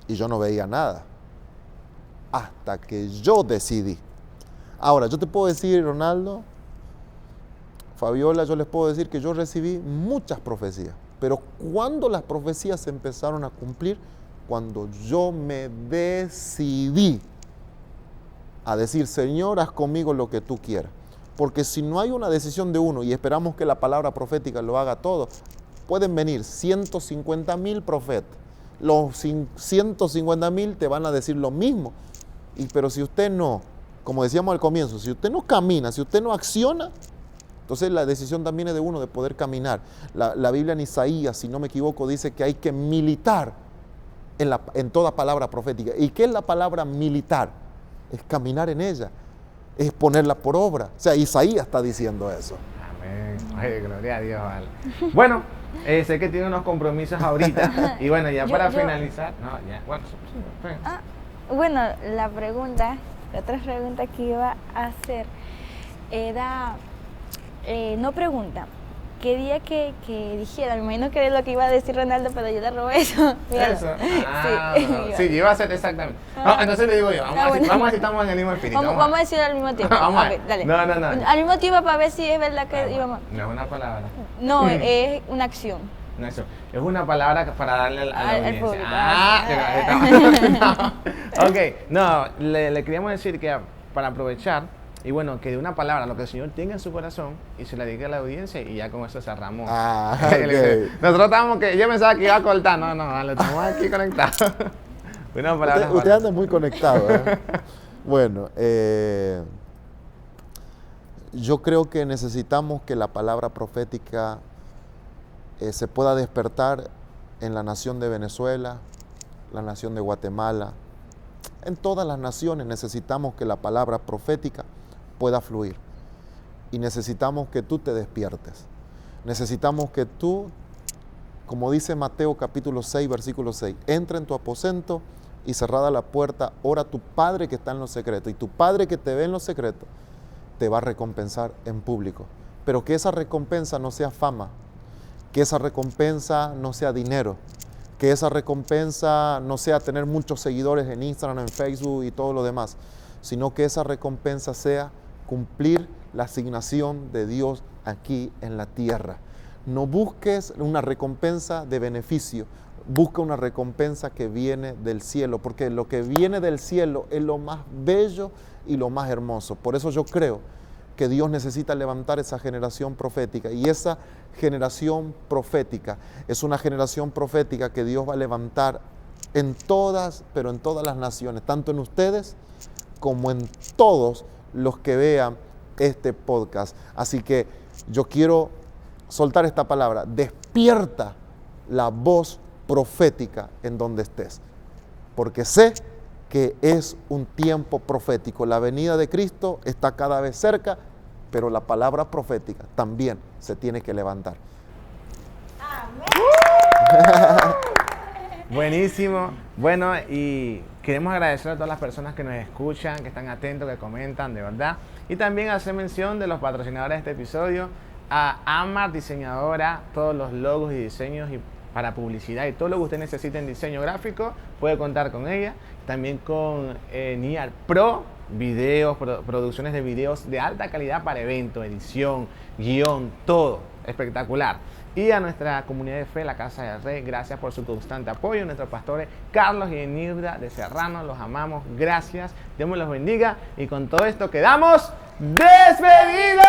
y yo no veía nada. Hasta que yo decidí. Ahora, yo te puedo decir, Ronaldo, Fabiola, yo les puedo decir que yo recibí muchas profecías. Pero cuando las profecías se empezaron a cumplir, cuando yo me decidí a decir, Señor, haz conmigo lo que tú quieras. Porque si no hay una decisión de uno y esperamos que la palabra profética lo haga todo, pueden venir 150,000 profetas. Los 150,000 te van a decir lo mismo. Pero si usted no, como decíamos al comienzo, si usted no camina, si usted no acciona, entonces la decisión también es de uno de poder caminar. La Biblia en Isaías, si no me equivoco, dice que hay que militar en toda palabra profética. ¿Y qué es la palabra militar? Es caminar en ella. Es ponerla por obra. O sea, Isaías está diciendo eso. Amén. Ay, gloria a Dios, vale. Bueno, sé que tiene unos compromisos ahorita. Y bueno, ya para finalizar. No, ya. Bueno, Bueno, la otra pregunta que iba a hacer era, no pregunta, quería que dijera, me imagino que es lo que iba a decir Ronaldo, pero yo le robé eso. Míralo. Eso. Sí, Sí, yo iba a hacer exactamente. No, entonces le digo yo, vamos a ver si estamos en el mismo espíritu. Vamos a decirlo al mismo tiempo. Vamos a ver, dale. No. Al mismo tiempo para ver si es verdad que íbamos. No es una palabra. No, es una acción. No, eso. Es una palabra para darle a la Al audiencia. público. Ok, no, le queríamos decir que para aprovechar, y bueno, que de una palabra, lo que el Señor tenga en su corazón, y se la diga a la audiencia, y ya con eso cerramos. Okay. Nosotros estábamos yo pensaba que iba a cortar, no, lo estamos aquí conectados. Una palabra. Usted anda muy conectado, ¿eh? Bueno, yo creo que necesitamos que la palabra profética se pueda despertar en la nación de Venezuela, la nación de Guatemala. En todas las naciones necesitamos que la palabra profética pueda fluir. Y necesitamos que tú te despiertes. Necesitamos que tú, como dice Mateo capítulo 6, versículo 6, entra en tu aposento y cerrada la puerta, ora a tu Padre que está en lo secreto. Y tu Padre que te ve en lo secreto te va a recompensar en público. Pero que esa recompensa no sea fama, que esa recompensa no sea dinero, que esa recompensa no sea tener muchos seguidores en Instagram, en Facebook y todo lo demás, sino que esa recompensa sea cumplir la asignación de Dios aquí en la tierra. No busques una recompensa de beneficio, busca una recompensa que viene del cielo, porque lo que viene del cielo es lo más bello y lo más hermoso. Por eso yo creo que Dios necesita levantar esa generación profética, y esa generación profética es una generación profética que Dios va a levantar en todas, pero en todas las naciones, tanto en ustedes como en todos los que vean este podcast. Así que yo quiero soltar esta palabra: despierta la voz profética en donde estés, porque sé que es un tiempo profético. La venida de Cristo está cada vez cerca, pero la palabra profética también se tiene que levantar. Amén. Buenísimo. Bueno, y queremos agradecer a todas las personas que nos escuchan, que están atentos, que comentan, de verdad. Y también hacer mención de los patrocinadores de este episodio, a Amar Diseñadora, todos los logos y diseños y para publicidad y todo lo que usted necesite en diseño gráfico, puede contar con ella. También con Niar Pro, videos, producciones de videos de alta calidad para eventos, edición, guión, todo espectacular. Y a nuestra comunidad de fe, la Casa del Rey, gracias por su constante apoyo. Nuestros pastores Carlos y Enirda de Serrano, los amamos, gracias. Dios me los bendiga. Y con todo esto quedamos despedidos.